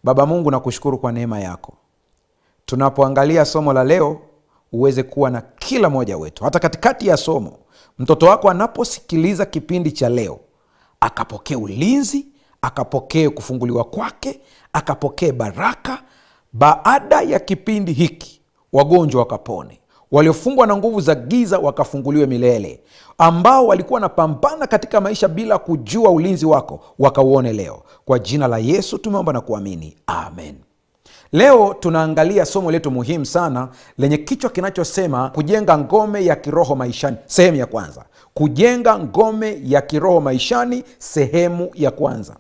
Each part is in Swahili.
Baba Mungu, nakushukuru kwa neema yako. Tunapoangalia somo la leo, uweze kuwa na kila mmoja wetu. Hata katikati ya somo, mtoto wako anaposikiliza kipindi cha leo, akapokee ulinzi, akapokee kufunguliwa kwake, akapokee baraka. Baada ya kipindi hiki, wagonjwa wakapone, waliofungwa na nguvu za giza wakafunguliwe milele, ambao walikuwa wanapambana katika maisha bila kujua ulinzi wako wakauone leo. Kwa jina la Yesu tumeomba na kuamini, amen. Leo tunaangalia somo letu muhimu sana lenye kichwa kinachosema kujenga ngome ya kiroho maishani, sehemu ya kwanza. Kujenga ngome ya kiroho maishani, sehemu ya kwanza.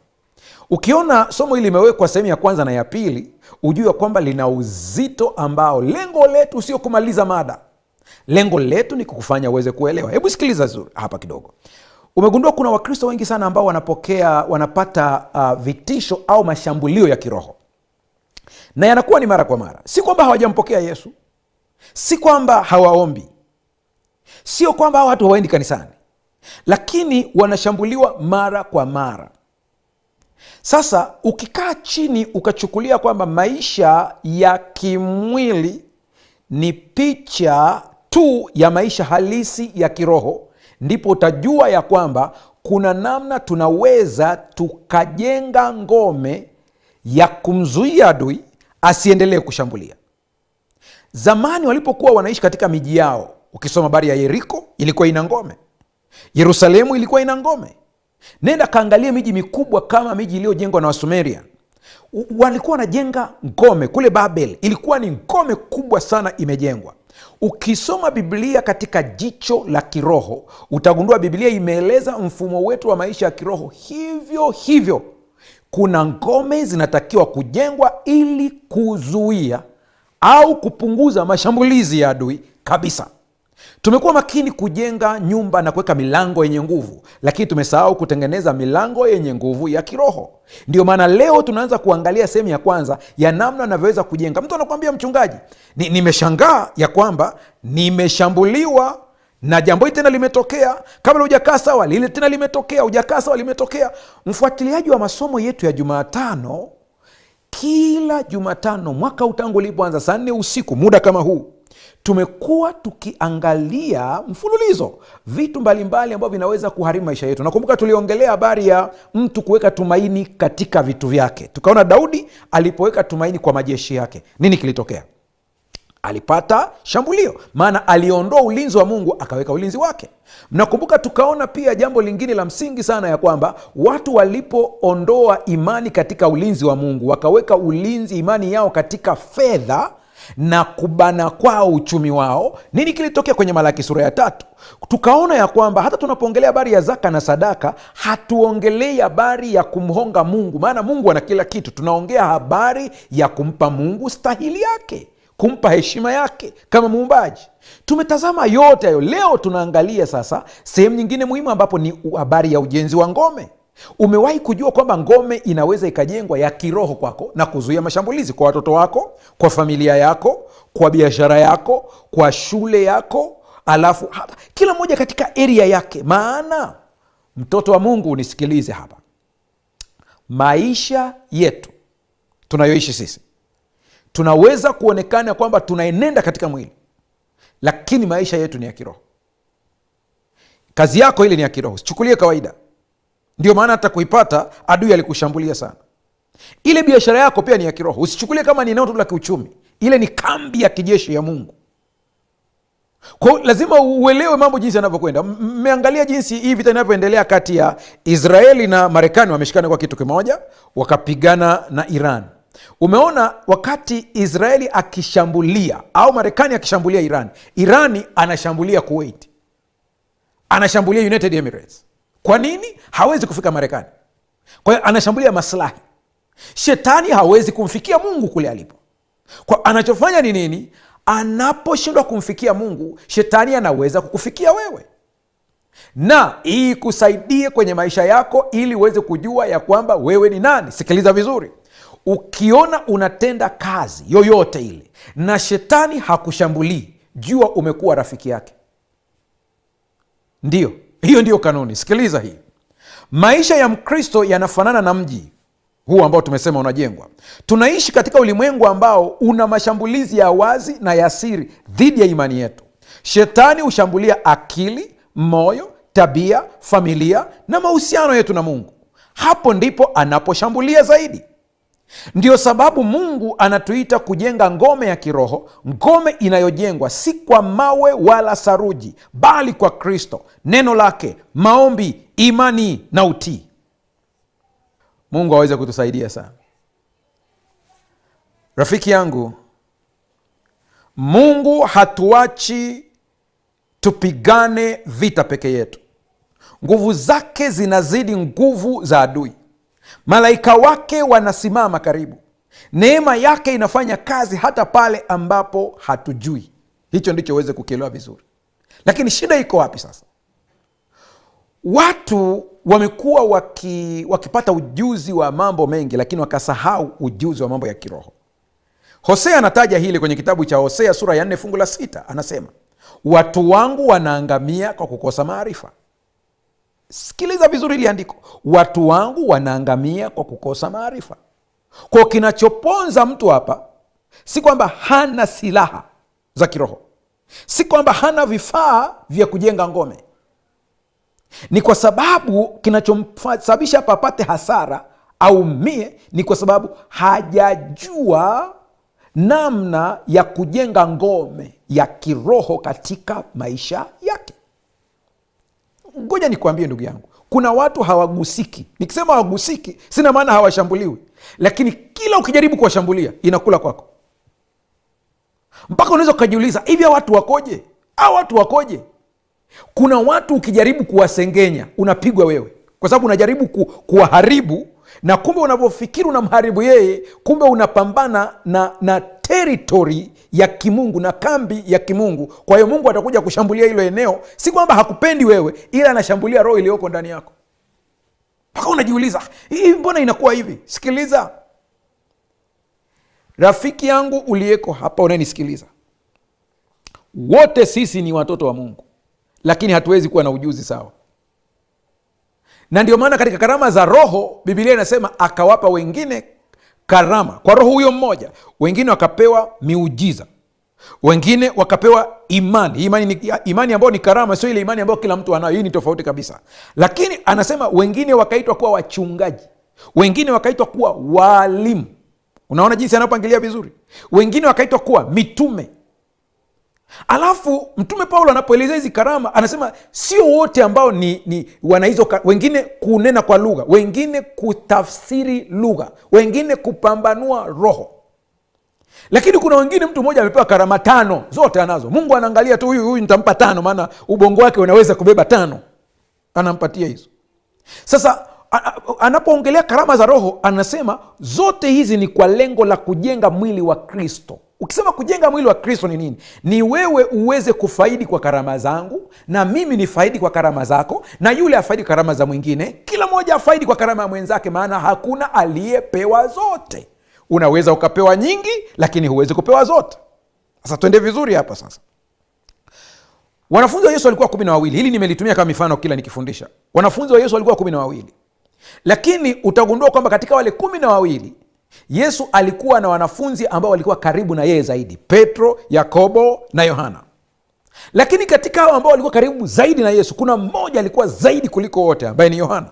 Ukiona somo hili limewekwa sehemu ya kwanza na ya pili, ujue kwamba lina uzito ambao lengo letu sio kumaliza mada. Lengo letu ni kukufanya uweze kuelewa. Hebu sikiliza zuri hapa kidogo. Umegundua kuna Wakristo wengi sana ambao wanapata vitisho au mashambulio ya kiroho, na yanakuwa ni mara kwa mara. Si kwamba hawajampokea Yesu, si kwamba hawaombi, sio kwamba watu hawaendi kanisani, lakini wanashambuliwa mara kwa mara. Sasa ukikaa chini ukachukulia kwamba maisha ya kimwili ni picha tu ya maisha halisi ya kiroho, ndipo utajua ya kwamba kuna namna tunaweza tukajenga ngome ya kumzuia adui asiendelee kushambulia. Zamani walipokuwa wanaishi katika miji yao, ukisoma habari ya Yeriko, ilikuwa ina ngome. Yerusalemu ilikuwa ina ngome. Nenda kaangalia miji mikubwa kama miji iliyojengwa na Wasumeria, walikuwa wanajenga ngome. Kule Babel ilikuwa ni ngome kubwa sana imejengwa. Ukisoma Biblia katika jicho la kiroho, utagundua Biblia imeeleza mfumo wetu wa maisha ya kiroho hivyo hivyo. Kuna ngome zinatakiwa kujengwa ili kuzuia au kupunguza mashambulizi ya adui kabisa. Tumekuwa makini kujenga nyumba na kuweka milango yenye nguvu, lakini tumesahau kutengeneza milango yenye nguvu ya kiroho. Ndio maana leo tunaanza kuangalia sehemu ya kwanza ya namna anavyoweza kujenga. Mtu anakuambia, mchungaji, nimeshangaa ya kwamba nimeshambuliwa na jambo hili tena limetokea, kabla hujakaa sawa lile tena limetokea, hujakaa sawa limetokea. Mfuatiliaji wa masomo yetu ya Jumatano, kila Jumatano mwaka utangu ulipoanza saa 4 usiku muda kama huu, tumekuwa tukiangalia mfululizo vitu mbalimbali ambavyo vinaweza kuharibu maisha yetu. Nakumbuka tuliongelea habari ya mtu kuweka tumaini katika vitu vyake. Tukaona Daudi alipoweka tumaini kwa majeshi yake, nini kilitokea? Alipata shambulio, maana aliondoa ulinzi wa Mungu akaweka ulinzi wake. Mnakumbuka tukaona pia jambo lingine la msingi sana, ya kwamba watu walipoondoa imani katika ulinzi wa Mungu, wakaweka ulinzi, imani yao katika fedha na kubana kwao uchumi wao, nini kilitokea? Kwenye Malaki sura ya 3 tukaona ya kwamba hata tunapoongelea habari ya zaka na sadaka, hatuongelei habari ya kumhonga Mungu, maana Mungu ana kila kitu. Tunaongea habari ya kumpa Mungu stahili yake, kumpa heshima yake kama muumbaji. Tumetazama yote hayo. Leo tunaangalia sasa sehemu nyingine muhimu, ambapo ni habari ya ujenzi wa ngome. Umewahi kujua kwamba ngome inaweza ikajengwa ya kiroho kwako na kuzuia mashambulizi kwa watoto wako, kwa familia yako, kwa biashara yako, kwa shule yako, alafu hapa kila mmoja katika area yake. Maana mtoto wa Mungu, unisikilize hapa, maisha yetu tunayoishi sisi, tunaweza kuonekana kwamba tunaenenda katika mwili, lakini maisha yetu ni ya kiroho. Kazi yako ile ni ya kiroho, sichukulie kawaida. Ndio maana hata kuipata adui alikushambulia sana. Ile biashara yako pia ni ya kiroho, usichukulie kama ni eneo tu la kiuchumi. Ile ni kambi ya kijeshi ya Mungu. Kwa hiyo lazima uelewe mambo jinsi yanavyokwenda. Mmeangalia jinsi hii vita inavyoendelea kati ya Israeli na Marekani. Wameshikana kwa kitu kimoja, wakapigana na Iran. Umeona wakati Israeli akishambulia au Marekani akishambulia Iran, Irani anashambulia Kuwait, anashambulia United Emirates. Kwa nini? Hawezi kufika Marekani. Kwa hiyo anashambulia maslahi. Shetani hawezi kumfikia Mungu kule alipo. Kwa anachofanya ni nini? Anaposhindwa kumfikia Mungu, shetani anaweza kukufikia wewe, na hii kusaidie kwenye maisha yako ili uweze kujua ya kwamba wewe ni nani. Sikiliza vizuri. Ukiona unatenda kazi yoyote ile na shetani hakushambulii, jua umekuwa rafiki yake. Hiyo ndio kanuni. Sikiliza hii. Maisha ya Mkristo yanafanana na mji. huu ambao tumesema unajengwa. Tunaishi katika ulimwengu ambao una mashambulizi ya wazi na ya siri dhidi ya imani yetu. Shetani hushambulia akili, moyo, tabia, familia na mahusiano yetu na Mungu. Hapo ndipo anaposhambulia zaidi. Ndio sababu Mungu anatuita kujenga ngome ya kiroho, ngome inayojengwa si kwa mawe wala saruji, bali kwa Kristo, neno lake, maombi, imani na utii. Mungu aweze kutusaidia sana. Rafiki yangu, Mungu hatuachi tupigane vita peke yetu. Nguvu zake zinazidi nguvu za adui. Malaika wake wanasimama karibu. Neema yake inafanya kazi hata pale ambapo hatujui. Hicho ndicho uweze kukielewa vizuri. Lakini shida iko wapi sasa? Watu wamekuwa wakipata ujuzi wa mambo mengi, lakini wakasahau ujuzi wa mambo ya kiroho. Hosea anataja hili kwenye kitabu cha Hosea sura ya 4 fungu la 6. Anasema, watu wangu wanaangamia kwa kukosa maarifa. Sikiliza vizuri hili andiko. Watu wangu wanaangamia kwa kukosa maarifa. Kwa kinachoponza mtu hapa si kwamba hana silaha za kiroho, si kwamba hana vifaa vya kujenga ngome. Ni kwa sababu kinachomsababisha hapa apate hasara au mie, ni kwa sababu hajajua namna ya kujenga ngome ya kiroho katika maisha yake. Ngoja nikwambie ndugu yangu, kuna watu hawagusiki. Nikisema hawagusiki, sina maana hawashambuliwi, lakini kila ukijaribu kuwashambulia inakula kwako, mpaka unaweza ukajiuliza, hivi watu wakoje? Watu wakoje? Kuna watu ukijaribu kuwasengenya unapigwa wewe, kwa sababu unajaribu kuwaharibu, na kumbe unavyofikiri unamharibu yeye, kumbe unapambana na territory ya kimungu na kambi ya kimungu. Kwa hiyo Mungu atakuja kushambulia hilo eneo, si kwamba hakupendi wewe, ila anashambulia roho iliyoko ndani yako. Mpaka unajiuliza, hii mbona inakuwa hivi? Sikiliza rafiki yangu uliyeko hapa unayenisikiliza, wote sisi ni watoto wa Mungu, lakini hatuwezi kuwa na ujuzi sawa. Na ndio maana katika karama za Roho Biblia inasema akawapa wengine karama kwa Roho huyo mmoja, wengine wakapewa miujiza, wengine wakapewa imani. Imani ambayo ni karama, sio ile imani ambayo kila mtu anayo. Hii ni tofauti kabisa. Lakini anasema wengine wakaitwa kuwa wachungaji, wengine wakaitwa kuwa walimu. Unaona jinsi anapangilia vizuri. Wengine wakaitwa kuwa mitume. Alafu Mtume Paulo anapoeleza hizi karama anasema sio wote ambao ni wanaizo, wengine kunena kwa lugha, wengine kutafsiri lugha, wengine kupambanua roho. Lakini kuna wengine, mtu mmoja amepewa karama 5, zote anazo. Mungu anaangalia tu, huyu nitampa 5, maana ubongo wake unaweza kubeba 5, anampatia hizo. Sasa anapoongelea karama za Roho anasema zote hizi ni kwa lengo la kujenga mwili wa Kristo. Ukisema kujenga mwili wa Kristo ni nini? Ni wewe uweze kufaidi kwa karama zangu, na mimi ni faidi kwa karama zako, na yule afaidi kwa karama za mwingine, kila mmoja afaidi kwa karama ya mwenzake, maana hakuna aliyepewa zote. Unaweza ukapewa nyingi, lakini huwezi kupewa zote. Sasa twende vizuri hapa sasa. Wanafunzi wa Yesu walikuwa 12. Hili nimelitumia kama mifano kila nikifundisha. Wanafunzi wa Yesu walikuwa 12. Lakini utagundua kwamba katika wale 12 Yesu alikuwa na wanafunzi ambao walikuwa karibu na yeye zaidi, Petro, Yakobo na Yohana. Lakini katika hao ambao walikuwa karibu zaidi na Yesu, kuna mmoja alikuwa zaidi kuliko wote, ambaye ni Yohana.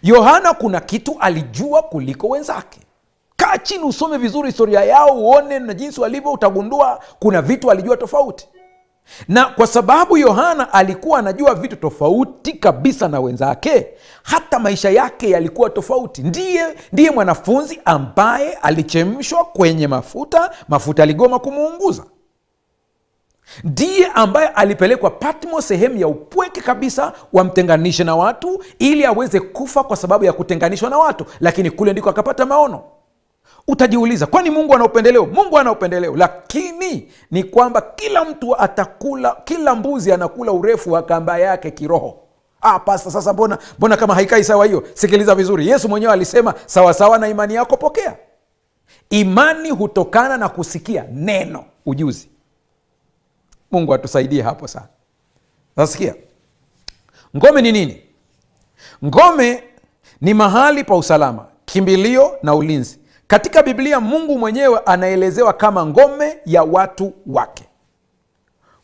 Yohana kuna kitu alijua kuliko wenzake. Kaa chini usome vizuri historia yao, uone na jinsi walivyo, utagundua kuna vitu alijua tofauti. Na kwa sababu Yohana alikuwa anajua vitu tofauti kabisa na wenzake, hata maisha yake yalikuwa tofauti. Ndiye mwanafunzi ambaye alichemshwa kwenye mafuta aligoma kumuunguza. Ndiye ambaye alipelekwa Patmos, sehemu ya upweke kabisa, wamtenganishe na watu ili aweze kufa kwa sababu ya kutenganishwa na watu, lakini kule ndiko akapata maono. Utajiuliza, kwani Mungu ana upendeleo? Mungu ana upendeleo, lakini ni kwamba kila mtu atakula, kila mbuzi anakula urefu wa kamba yake kiroho. Pasta, sasa mbona kama haikai sawa hiyo? Sikiliza vizuri. Yesu mwenyewe alisema sawasawa na imani yako pokea. Imani hutokana na kusikia neno, ujuzi. Mungu atusaidie hapo sana. Nasikia ngome ni nini? Ngome ni mahali pa usalama, kimbilio na ulinzi. Katika Biblia Mungu mwenyewe anaelezewa kama ngome ya watu wake.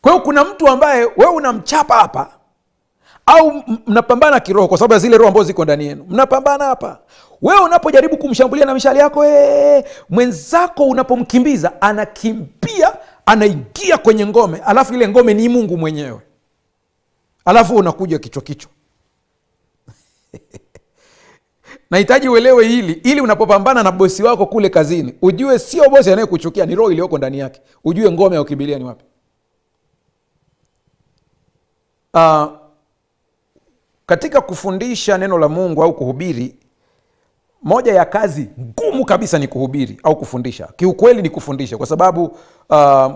Kwa hiyo kuna mtu ambaye wewe unamchapa hapa, au mnapambana kiroho kwa sababu ya zile roho ambazo ziko ndani yenu. Mnapambana hapa. Wewe unapojaribu kumshambulia na mishale yako, mwenzako unapomkimbiza anakimbia, anaingia kwenye ngome, alafu ile ngome ni Mungu mwenyewe. Alafu unakuja kichwa kichwa. Nahitaji uelewe hili, ili unapopambana na bosi wako kule kazini, ujue sio bosi anayekuchukia, ni roho iliyoko ndani yake. Ujue ngome ya kukimbilia ni wapi. Katika kufundisha neno la Mungu au kuhubiri, moja ya kazi ngumu kabisa ni kuhubiri au kufundisha. Kiukweli ni kufundisha, kwa sababu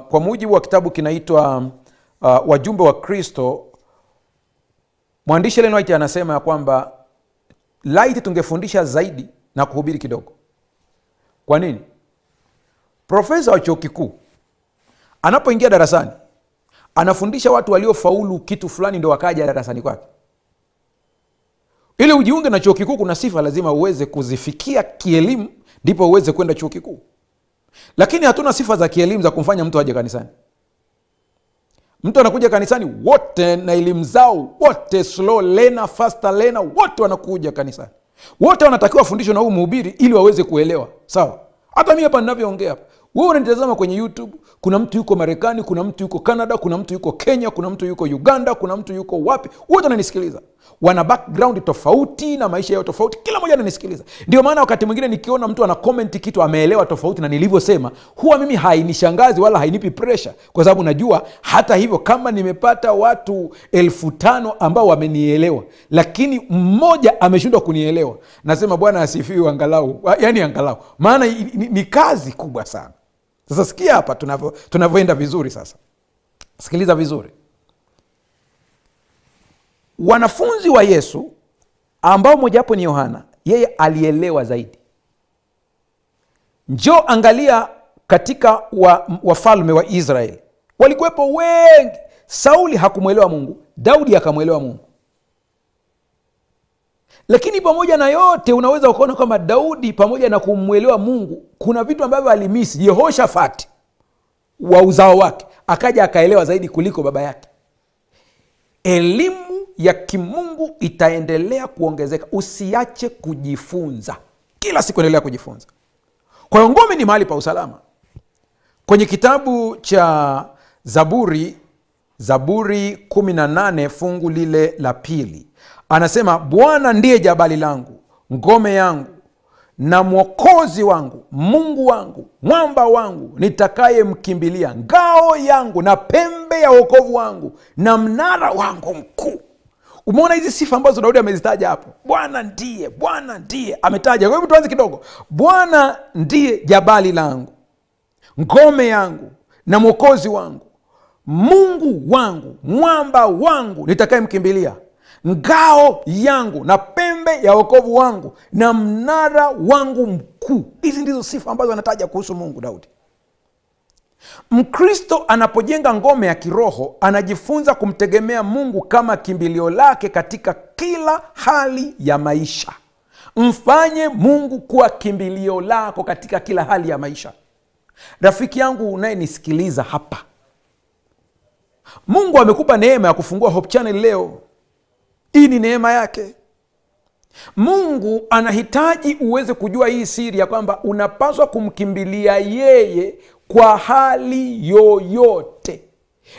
kwa mujibu wa kitabu kinaitwa Wajumbe wa Kristo, mwandishi Ellen White anasema ya kwamba laiti tungefundisha zaidi na kuhubiri kidogo. Kwa nini? Profesa wa chuo kikuu anapoingia darasani anafundisha watu waliofaulu kitu fulani, ndio wakaja darasani kwake. Ili ujiunge na chuo kikuu kuna sifa lazima uweze kuzifikia kielimu, ndipo uweze kwenda chuo kikuu. Lakini hatuna sifa za kielimu za kumfanya mtu aje kanisani. Mtu anakuja kanisani wote na elimu zao, wote slow learner, faster learner, wote wanakuja kanisani. Wote wanatakiwa wafundishwe na huyu mhubiri ili waweze kuelewa. Sawa? Hata mimi hapa ninavyoongea hapa, wewe unanitazama kwenye YouTube, kuna mtu yuko Marekani, kuna mtu yuko Canada, kuna mtu yuko Kenya, kuna mtu yuko Uganda, kuna mtu yuko wapi, wote wananisikiliza. Wana background tofauti na maisha yao tofauti, kila mmoja ananisikiliza. Ndio maana wakati mwingine nikiona mtu ana comment kitu ameelewa tofauti na nilivyosema, huwa mimi hainishangazi wala hainipi pressure, kwa sababu najua hata hivyo kama nimepata watu 5,000 ambao wamenielewa, lakini mmoja ameshindwa kunielewa, nasema Bwana asifiwe angalau. Yaani angalau. Maana ni kazi kubwa sana. Sasa sikia hapa tunavyoenda vizuri sasa. Sikiliza vizuri. Wanafunzi wa Yesu ambao moja hapo ni Yohana, yeye alielewa zaidi. Njoo angalia katika wafalme wa Israeli. Walikuwepo wengi. Sauli hakumwelewa Mungu, Daudi hakamwelewa Mungu. Lakini pamoja na yote unaweza ukaona kama Daudi pamoja na kumwelewa Mungu, kuna vitu ambavyo alimisi. Yehoshafati wa uzao wake akaja akaelewa zaidi kuliko baba yake. Elimu ya kimungu itaendelea kuongezeka. Usiache kujifunza. Kila siku endelea kujifunza. Kwa hiyo ngome ni mahali pa usalama. Kwenye kitabu cha Zaburi 18 fungu lile la 2, anasema Bwana ndiye jabali langu, ngome yangu na mwokozi wangu, Mungu wangu, mwamba wangu, nitakaye mkimbilia, ngao yangu na pembe ya wokovu wangu na mnara wangu mkuu. Umeona hizi sifa ambazo Daudi amezitaja hapo? Bwana ndiye ametaja. Kwa hivyo tuanze kidogo. Bwana ndiye jabali langu, ngome yangu na mwokozi wangu, Mungu wangu, mwamba wangu, nitakaye mkimbilia, ngao yangu na pembe ya wokovu wangu na mnara wangu mkuu. Hizi ndizo sifa ambazo anataja kuhusu Mungu Daudi. Mkristo anapojenga ngome ya kiroho anajifunza kumtegemea Mungu kama kimbilio lake katika kila hali ya maisha. Mfanye Mungu kuwa kimbilio lako katika kila hali ya maisha. Rafiki yangu unayenisikiliza hapa, Mungu amekupa neema ya kufungua Hope Channel leo. Hii ni neema yake. Mungu anahitaji uweze kujua hii siri ya kwamba unapaswa kumkimbilia yeye kwa hali yoyote.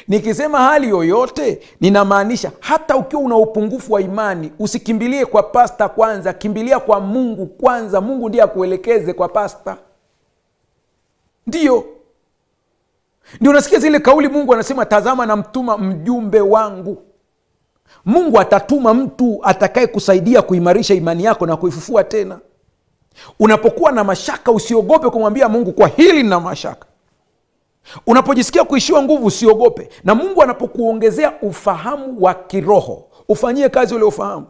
Nikisema hali yoyote, ninamaanisha hata ukiwa una upungufu wa imani, usikimbilie kwa pasta kwanza, kimbilia kwa Mungu kwanza. Mungu ndiye akuelekeze kwa pasta. Ndio unasikia zile kauli Mungu anasema, tazama na mtuma mjumbe wangu. Mungu atatuma mtu atakaye kusaidia kuimarisha imani yako na kuifufua tena. Unapokuwa na mashaka, usiogope kumwambia Mungu, kwa hili na mashaka. Unapojisikia kuishiwa nguvu, usiogope. Na Mungu anapokuongezea ufahamu wa kiroho, ufanyie kazi ule ufahamu.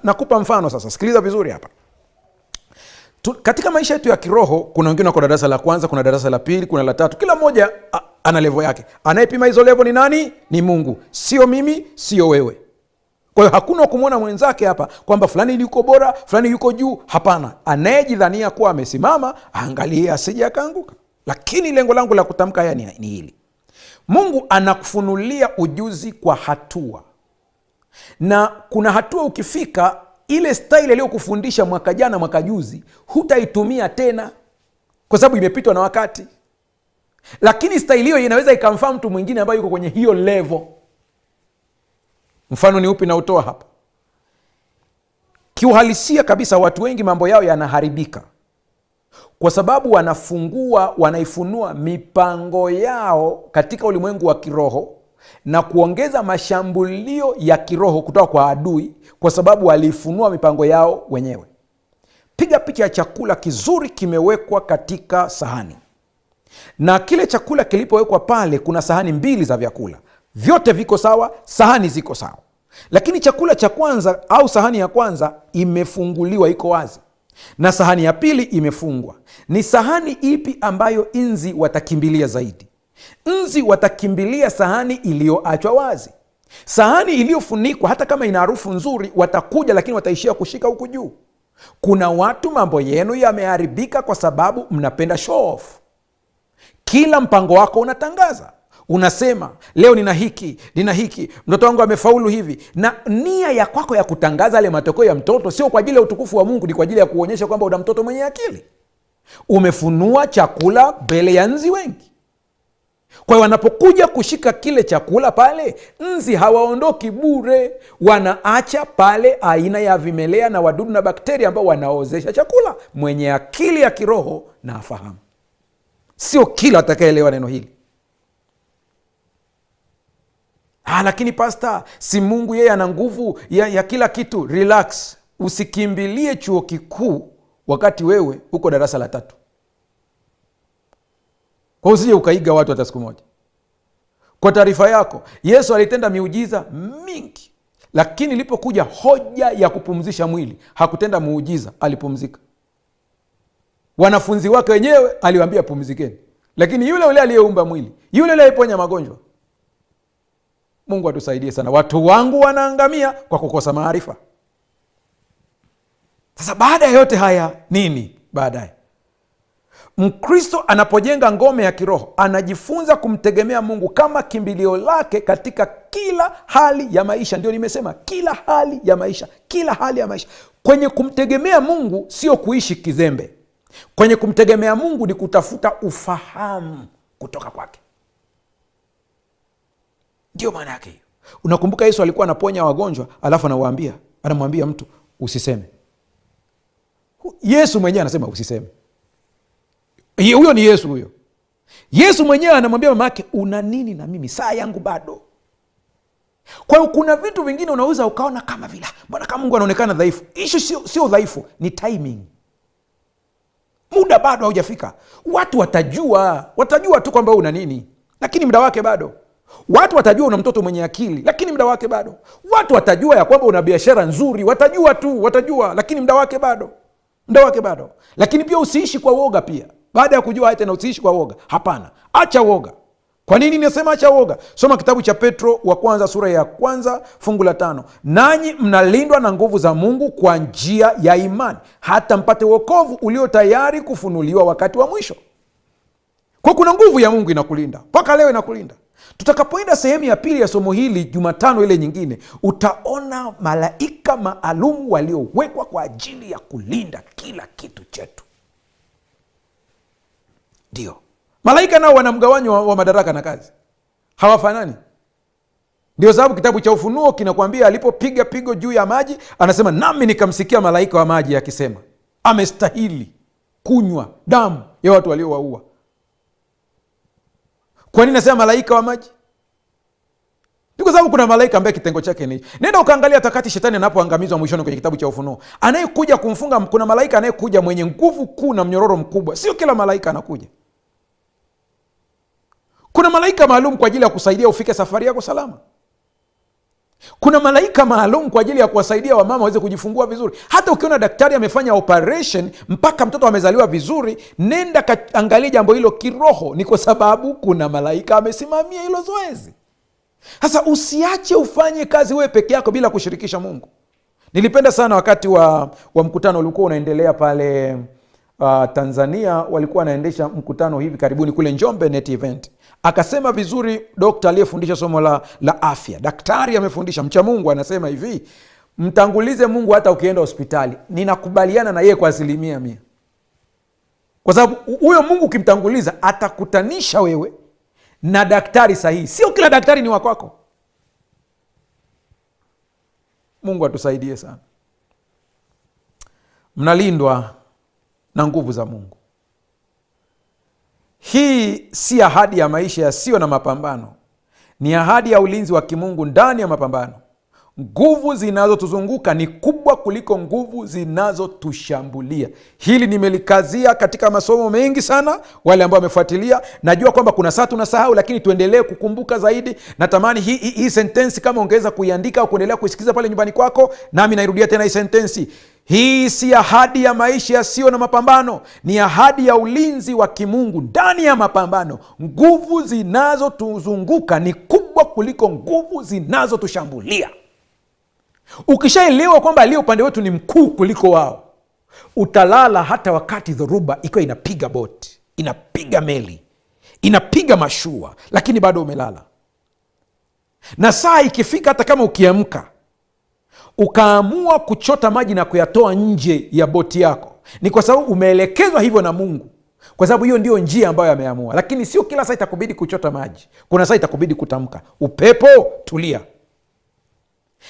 Nakupa mfano sasa, sikiliza vizuri hapa. Katika maisha yetu ya kiroho, kuna wengine wako darasa la kwanza, kuna darasa la pili, kuna la tatu. Kila mmoja ana levo yake. Anayepima hizo levo ni nani? Ni Mungu. Sio mimi, sio wewe. Kwa hiyo hakuna kumwona mwenzake hapa kwamba fulani yuko bora, fulani yuko juu. Hapana, anayejidhania kuwa amesimama aangalie asije akaanguka. Lakini lengo langu la kutamka haya ni hili: Mungu anakufunulia ujuzi kwa hatua, na kuna hatua ukifika, ile staili aliyokufundisha mwaka jana, mwaka juzi, hutaitumia tena kwa sababu imepitwa na wakati. Lakini staili hiyo inaweza ikamfaa mtu mwingine ambaye yuko kwenye hiyo level. Mfano ni upi na utoa hapa? Kiuhalisia kabisa, watu wengi mambo yao yanaharibika kwa sababu wanaifunua mipango yao katika ulimwengu wa kiroho na kuongeza mashambulio ya kiroho kutoka kwa adui, kwa sababu walifunua mipango yao wenyewe. Piga picha ya chakula kizuri kimewekwa katika sahani, na kile chakula kilipowekwa pale, kuna sahani mbili za vyakula, vyote viko sawa, sahani ziko sawa. Lakini chakula cha kwanza au sahani ya kwanza imefunguliwa, iko wazi, na sahani ya pili imefungwa. Ni sahani ipi ambayo nzi watakimbilia zaidi? Nzi watakimbilia sahani iliyoachwa wazi. Sahani iliyofunikwa, hata kama ina harufu nzuri, watakuja, lakini wataishia kushika huku juu. Kuna watu mambo yenu yameharibika kwa sababu mnapenda show off. Kila mpango wako unatangaza, unasema leo nina hiki, mtoto wangu amefaulu hivi, na nia ya kwako ya kutangaza yale matokeo ya mtoto sio kwa ajili ya utukufu wa Mungu, ni kwa ajili ya kuonyesha kwamba una mtoto mwenye akili. Umefunua chakula mbele ya nzi wengi. Kwa hiyo wanapokuja kushika kile chakula pale, nzi hawaondoki bure, wanaacha pale aina ya vimelea na wadudu na bakteria ambao wanaozesha chakula. Mwenye akili ya kiroho na afahamu. Sio kila atakayeelewa neno hili. Lakini pasta, si Mungu yeye ana nguvu ya kila kitu? Relax. Usikimbilie chuo kikuu wakati wewe uko darasa la 3. Kwa usije ukaiga watu hata siku moja. Kwa taarifa yako, Yesu alitenda miujiza mingi, lakini ilipokuja hoja ya kupumzisha mwili, hakutenda muujiza, alipumzika. Wanafunzi wake wenyewe aliwaambia pumzikeni, lakini yule aliyeumba mwili, yule aliyeponya magonjwa. Mungu atusaidie sana. Watu wangu wanaangamia kwa kukosa maarifa. Sasa baada ya yote haya, nini baadaye? Mkristo anapojenga ngome ya kiroho, anajifunza kumtegemea Mungu kama kimbilio lake katika kila hali ya maisha. Ndio nimesema kila hali ya maisha, kila hali ya maisha. Kwenye kumtegemea Mungu sio kuishi kizembe. Kwenye kumtegemea Mungu ni kutafuta ufahamu kutoka kwake. Ndio maana yake hiyo. Unakumbuka Yesu alikuwa anaponya wagonjwa, alafu anamwambia mtu usiseme. Yesu mwenyewe anasema usiseme. Huyo ni Yesu huyo. Yesu mwenyewe anamwambia mama yake, una nini na mimi? Saa yangu bado. Kwa hiyo kuna vitu vingine unaweza ukaona kama vile, mbona kama Mungu anaonekana dhaifu? Issue sio dhaifu, ni timing. Muda bado haujafika. Watu watajua tu kwamba una nini, lakini muda wake bado. Watu watajua una mtoto mwenye akili, lakini muda wake bado. Watu watajua ya kwamba una biashara nzuri, watajua, lakini muda wake bado. Lakini pia usiishi kwa woga pia. Baada ya kujua tena usiishi kwa woga. Hapana, acha woga. Kwa nini nasema acha woga? Soma kitabu cha Petro wa kwanza sura ya 1 fungu la 5. Nanyi mnalindwa na nguvu za Mungu kwa njia ya imani, hata mpate wokovu ulio tayari kufunuliwa wakati wa mwisho. Kwa kuna nguvu ya Mungu inakulinda. Mpaka leo inakulinda. Tutakapoenda sehemu ya pili ya somo hili Jumatano ile nyingine, utaona malaika maalum waliowekwa kwa ajili ya kulinda kila kitu chetu. Ndio. Malaika nao wana mgawanyo wa madaraka na kazi. Hawafanani. Ndio sababu kitabu cha Ufunuo kinakwambia alipopiga pigo juu ya maji, anasema nami nikamsikia malaika wa maji akisema, amestahili kunywa damu ya watu waliowaua. Kwa nini nasema malaika wa maji? Ni kwa sababu kuna malaika ambaye kitengo chake ni. Nenda ukaangalia takati shetani anapoangamizwa mwishoni kwenye kitabu cha Ufunuo. Anayekuja kumfunga, kuna malaika anayekuja mwenye nguvu kuu na mnyororo mkubwa. Sio kila malaika anakuja. Kuna malaika maalum kwa ajili ya kusaidia ufike safari yako salama. Kuna malaika maalum kwa ajili ya kuwasaidia wamama waweze kujifungua vizuri. Hata ukiona daktari amefanya operation mpaka mtoto amezaliwa vizuri, nenda kaangalia jambo hilo kiroho. Ni kwa sababu kuna malaika amesimamia hilo zoezi. Sasa usiache ufanye kazi wewe peke yako bila kushirikisha Mungu. Nilipenda sana wakati wa mkutano ulikuwa unaendelea pale Tanzania, walikuwa wanaendesha mkutano hivi karibuni kule Njombe Net Event. Akasema vizuri dokta aliyefundisha somo la afya, daktari amefundisha, mcha Mungu, anasema hivi, mtangulize Mungu hata ukienda hospitali. Ninakubaliana na yeye kwa 100%. Kwa sababu huyo Mungu ukimtanguliza atakutanisha wewe na daktari sahihi. Sio kila daktari ni wa kwako. Mungu atusaidie sana. Mnalindwa na nguvu za Mungu. Hii si ahadi ya maisha yasiyo na mapambano. Ni ahadi ya ulinzi wa kimungu ndani ya mapambano. Nguvu zinazotuzunguka ni kubwa kuliko nguvu zinazotushambulia. Hili nimelikazia katika masomo mengi sana. Wale ambao wamefuatilia, najua kwamba kuna saa tunasahau, lakini tuendelee kukumbuka zaidi. Natamani hii sentensi kama ungeweza kuiandika au kuendelea kuisikiza pale nyumbani kwako, nami nairudia tena hii sentensi. Hii si ahadi ya maisha yasiyo na mapambano, ni ahadi ya ulinzi wa kimungu ndani ya mapambano. Nguvu zinazotuzunguka ni kubwa kuliko nguvu zinazotushambulia. Ukishaelewa kwamba aliye upande wetu ni mkuu kuliko wao, utalala hata wakati dhoruba ikiwa inapiga boti, inapiga meli, inapiga mashua, lakini bado umelala. Na saa ikifika, hata kama ukiamka ukaamua kuchota maji na kuyatoa nje ya boti yako, ni kwa sababu umeelekezwa hivyo na Mungu, kwa sababu hiyo ndio njia ambayo ameamua. Lakini sio kila saa itakubidi kuchota maji. Kuna saa itakubidi kutamka, upepo tulia.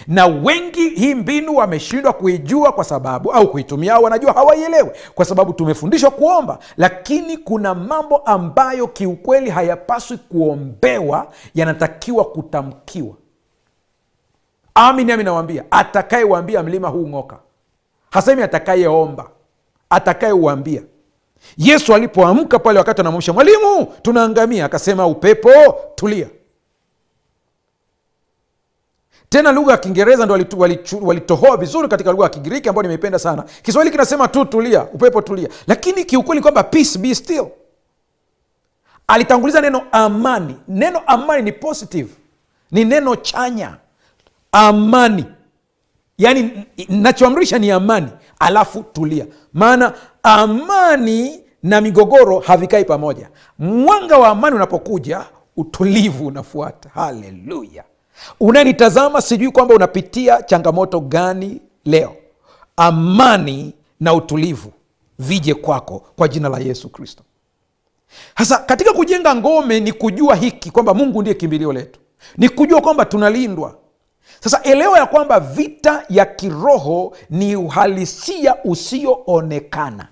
Na wengi hii mbinu wameshindwa kuijua kwa sababu, au kuitumia, au wanajua hawaielewi kwa sababu tumefundishwa kuomba. Lakini kuna mambo ambayo kiukweli hayapaswi kuombewa, yanatakiwa kutamkiwa. Amini nawambia, atakayeuambia mlima huu ng'oka, hasemi atakayeomba, atakayeuambia. Yesu alipoamka pale wakati anamwamsha, mwalimu tunaangamia, akasema upepo tulia. Tena lugha ya Kiingereza ndo walitohoa vizuri katika lugha ya Kigiriki ambayo nimeipenda sana. Kiswahili kinasema tu tulia, upepo tulia, lakini kiukweli kwamba peace be still. Alitanguliza neno amani. Neno amani ni positive, ni neno chanya. Amani, yani nachoamrisha ni amani, alafu tulia. Maana amani na migogoro havikai pamoja. Mwanga wa amani unapokuja, utulivu unafuata. Haleluya! Unanitazama, sijui kwamba unapitia changamoto gani leo. Amani na utulivu vije kwako kwa jina la Yesu Kristo. Hasa katika kujenga ngome ni kujua hiki kwamba Mungu ndiye kimbilio letu, ni kujua kwamba tunalindwa. Sasa elewa ya kwamba vita ya kiroho ni uhalisia usioonekana.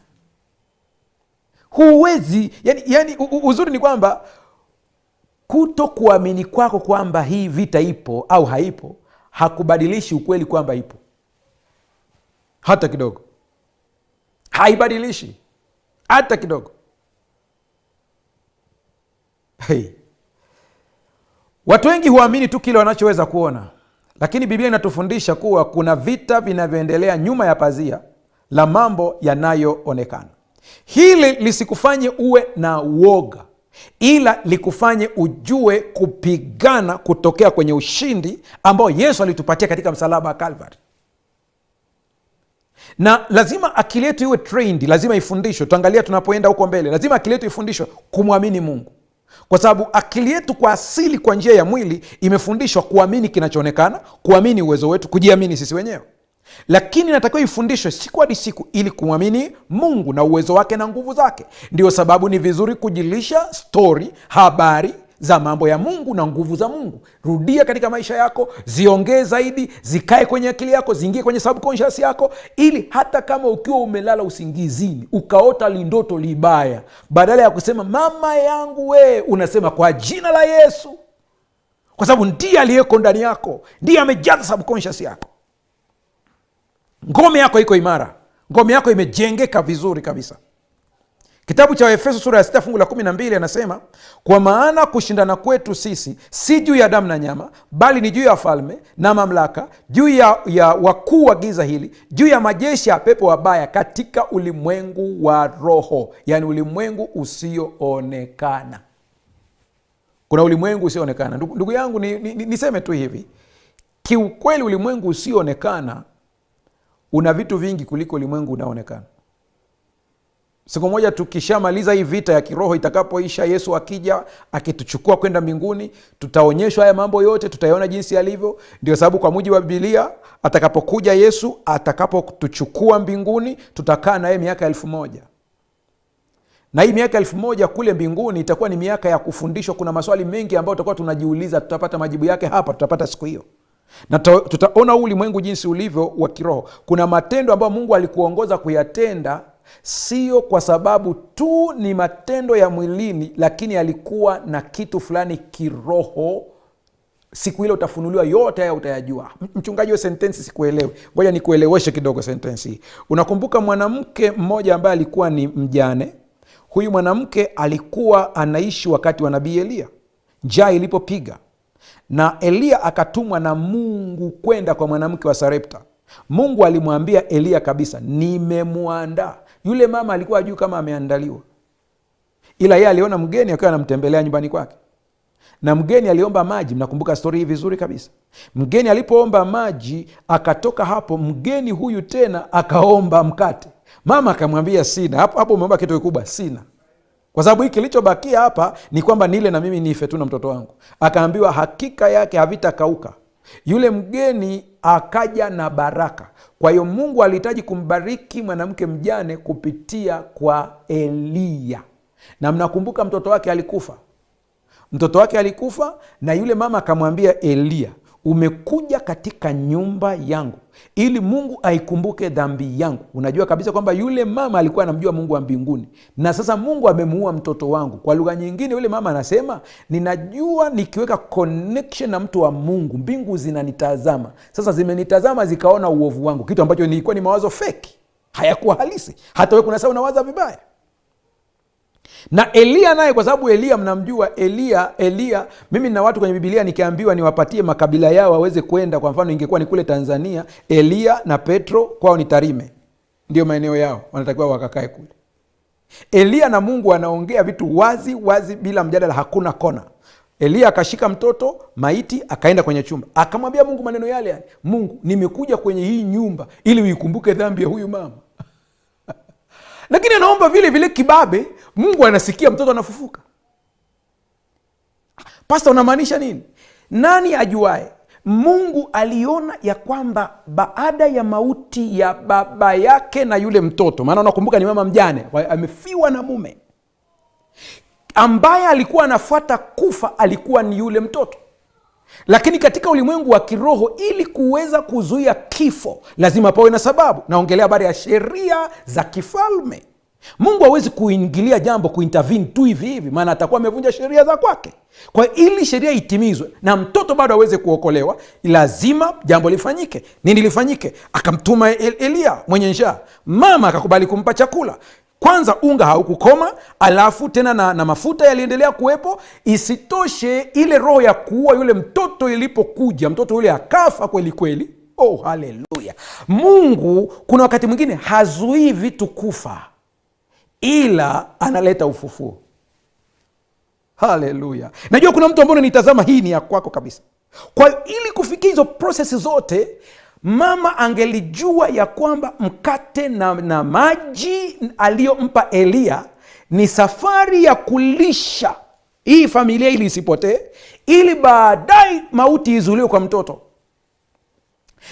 Huwezi, yani uzuri ni kwamba kuto kuamini kwako kwamba hii vita ipo au haipo hakubadilishi ukweli kwamba ipo hata kidogo. Haibadilishi hata kidogo. Watu wengi huamini tu kile wanachoweza kuona, lakini Biblia inatufundisha kuwa kuna vita vinavyoendelea nyuma ya pazia la mambo yanayoonekana. Hili lisikufanye uwe na uoga, ila likufanye ujue kupigana kutokea kwenye ushindi ambao Yesu alitupatia katika msalaba wa Calvary. Na lazima akili yetu iwe trained, lazima ifundishwe. Tuangalia tunapoenda huko mbele, lazima akili yetu ifundishwe kumwamini Mungu, kwa sababu akili yetu kwa asili, kwa njia ya mwili, imefundishwa kuamini kinachoonekana, kuamini uwezo wetu, kujiamini sisi wenyewe. Lakini natakiwa ifundishwe siku hadi siku ili kumwamini Mungu na uwezo wake na nguvu zake. Ndio sababu ni vizuri kujilisha stori, habari za mambo ya Mungu na nguvu za Mungu. Rudia katika maisha yako, ziongee zaidi, zikae kwenye akili yako, ziingie kwenye subconscious yako, ili hata kama ukiwa umelala usingizini ukaota lindoto libaya, badala ya kusema mama yangu we, unasema kwa jina la Yesu, kwa sababu ndiye aliyeko ndani yako, ndiye amejaza subconscious yako. Ngome yako iko imara, ngome yako imejengeka vizuri kabisa. Kitabu cha Efeso sura ya 6 fungu la 12 anasema, kwa maana kushindana kwetu sisi si juu ya damu na nyama, bali ni juu ya falme na mamlaka, juu ya wakuu wa giza hili, juu ya majeshi ya pepo wabaya katika ulimwengu wa roho, yani ulimwengu usioonekana. Kuna ulimwengu usioonekana. Ndugu yangu, niseme tu hivi, kiukweli ulimwengu usioonekana una vitu vingi kuliko ulimwengu unaonekana. Siku moja tukishamaliza hii vita ya kiroho, itakapoisha, Yesu akija akituchukua kwenda mbinguni, tutaonyeshwa haya mambo yote, tutayaona jinsi yalivyo. Ndio sababu kwa mujibu wa Biblia, atakapokuja Yesu, atakapotuchukua mbinguni, tutakaa na yeye miaka 1000. Na hii miaka 1000 kule mbinguni itakuwa ni miaka ya kufundishwa. Kuna maswali mengi ambayo tutakuwa tunajiuliza, tutapata majibu yake hapa, tutapata siku hiyo. Na tutaona ulimwengu jinsi ulivyo wa kiroho. Kuna matendo ambayo Mungu alikuongoza kuyatenda, sio kwa sababu tu ni matendo ya mwilini, lakini alikuwa na kitu fulani kiroho. Siku ile utafunuliwa yote haya, utayajua. Mchungaji, wa sentensi sikuelewi, ngoja nikueleweshe kidogo sentensi hii. Unakumbuka mwanamke mmoja ambaye alikuwa ni mjane? Huyu mwanamke alikuwa anaishi wakati wa nabii Elia. Njaa ilipopiga na Elia akatumwa na Mungu kwenda kwa mwanamke wa Sarepta, Mungu alimwambia Elia kabisa, nimemwandaa. Yule mama alikuwa hajui kama ameandaliwa, ila yeye aliona mgeni akiwa anamtembelea nyumbani kwake, na mgeni aliomba maji. Mnakumbuka stori hii vizuri kabisa. Mgeni alipoomba maji, akatoka hapo mgeni huyu tena akaomba mkate. Mama akamwambia sina. Hapo umeomba kitu kikubwa, sina, kwa sababu hiki kilichobakia hapa ni kwamba nile na mimi nife tu na mtoto wangu. Akaambiwa hakika yake havitakauka. Yule mgeni akaja na baraka. Kwa hiyo Mungu alihitaji kumbariki mwanamke mjane kupitia kwa Eliya. Na mnakumbuka mtoto wake alikufa, na yule mama akamwambia Eliya, umekuja katika nyumba yangu ili Mungu aikumbuke dhambi yangu. Unajua kabisa kwamba yule mama alikuwa anamjua Mungu wa mbinguni, na sasa Mungu amemuua mtoto wangu. Kwa lugha nyingine, yule mama anasema, ninajua nikiweka connection na mtu wa Mungu, mbingu zinanitazama. Sasa zimenitazama zikaona uovu wangu, kitu ambacho nilikuwa ni mawazo feki, hayakuwa halisi. Hata wewe kuna saa unawaza vibaya. Na Eliya naye, kwa sababu Eliya mnamjua Eliya, mimi na watu kwenye Biblia nikiambiwa niwapatie makabila yao waweze kwenda, kwa mfano ingekuwa ni kule Tanzania, Eliya na Petro kwao ni Tarime, ndio maeneo yao, wanatakiwa wakakae kule. Eliya na Mungu anaongea vitu wazi wazi bila mjadala, hakuna kona. Eliya akashika mtoto maiti akaenda kwenye chumba, akamwambia Mungu maneno yale, Mungu, nimekuja kwenye hii nyumba ili uikumbuke dhambi ya huyu mama. Lakini anaomba vile vile kibabe. Mungu anasikia, mtoto anafufuka. Pastor, unamaanisha nini? Nani ajuae? Mungu aliona ya kwamba baada ya mauti ya baba yake na yule mtoto, maana unakumbuka ni mama mjane, amefiwa na mume, ambaye alikuwa anafuata kufa alikuwa ni yule mtoto. Lakini katika ulimwengu wa kiroho, ili kuweza kuzuia kifo lazima pawe na sababu. Naongelea habari ya sheria za kifalme. Mungu hawezi kuingilia jambo, kuintervene tu hivi hivi, maana atakuwa amevunja sheria za kwake. Kwa ili sheria itimizwe na mtoto bado aweze kuokolewa, lazima jambo lifanyike. Nini lifanyike? Akamtuma Eliya mwenye njaa. Mama akakubali kumpa chakula. Kwanza unga haukukoma, alafu tena na mafuta yaliendelea kuwepo. Isitoshe, ile roho ya kuua yule mtoto ilipokuja, mtoto yule akafa kweli kweli. Oh, haleluya! Mungu kuna wakati mwingine hazuii vitu kufa, ila analeta ufufuo. Haleluya! Najua kuna mtu ambaye unanitazama, hii ni ya kwako kabisa. Kwa ili kufikia hizo prosesi zote, mama angelijua ya kwamba mkate na maji aliyompa Eliya ni safari ya kulisha hii familia ili isipotee, ili baadaye mauti izuliwe kwa mtoto.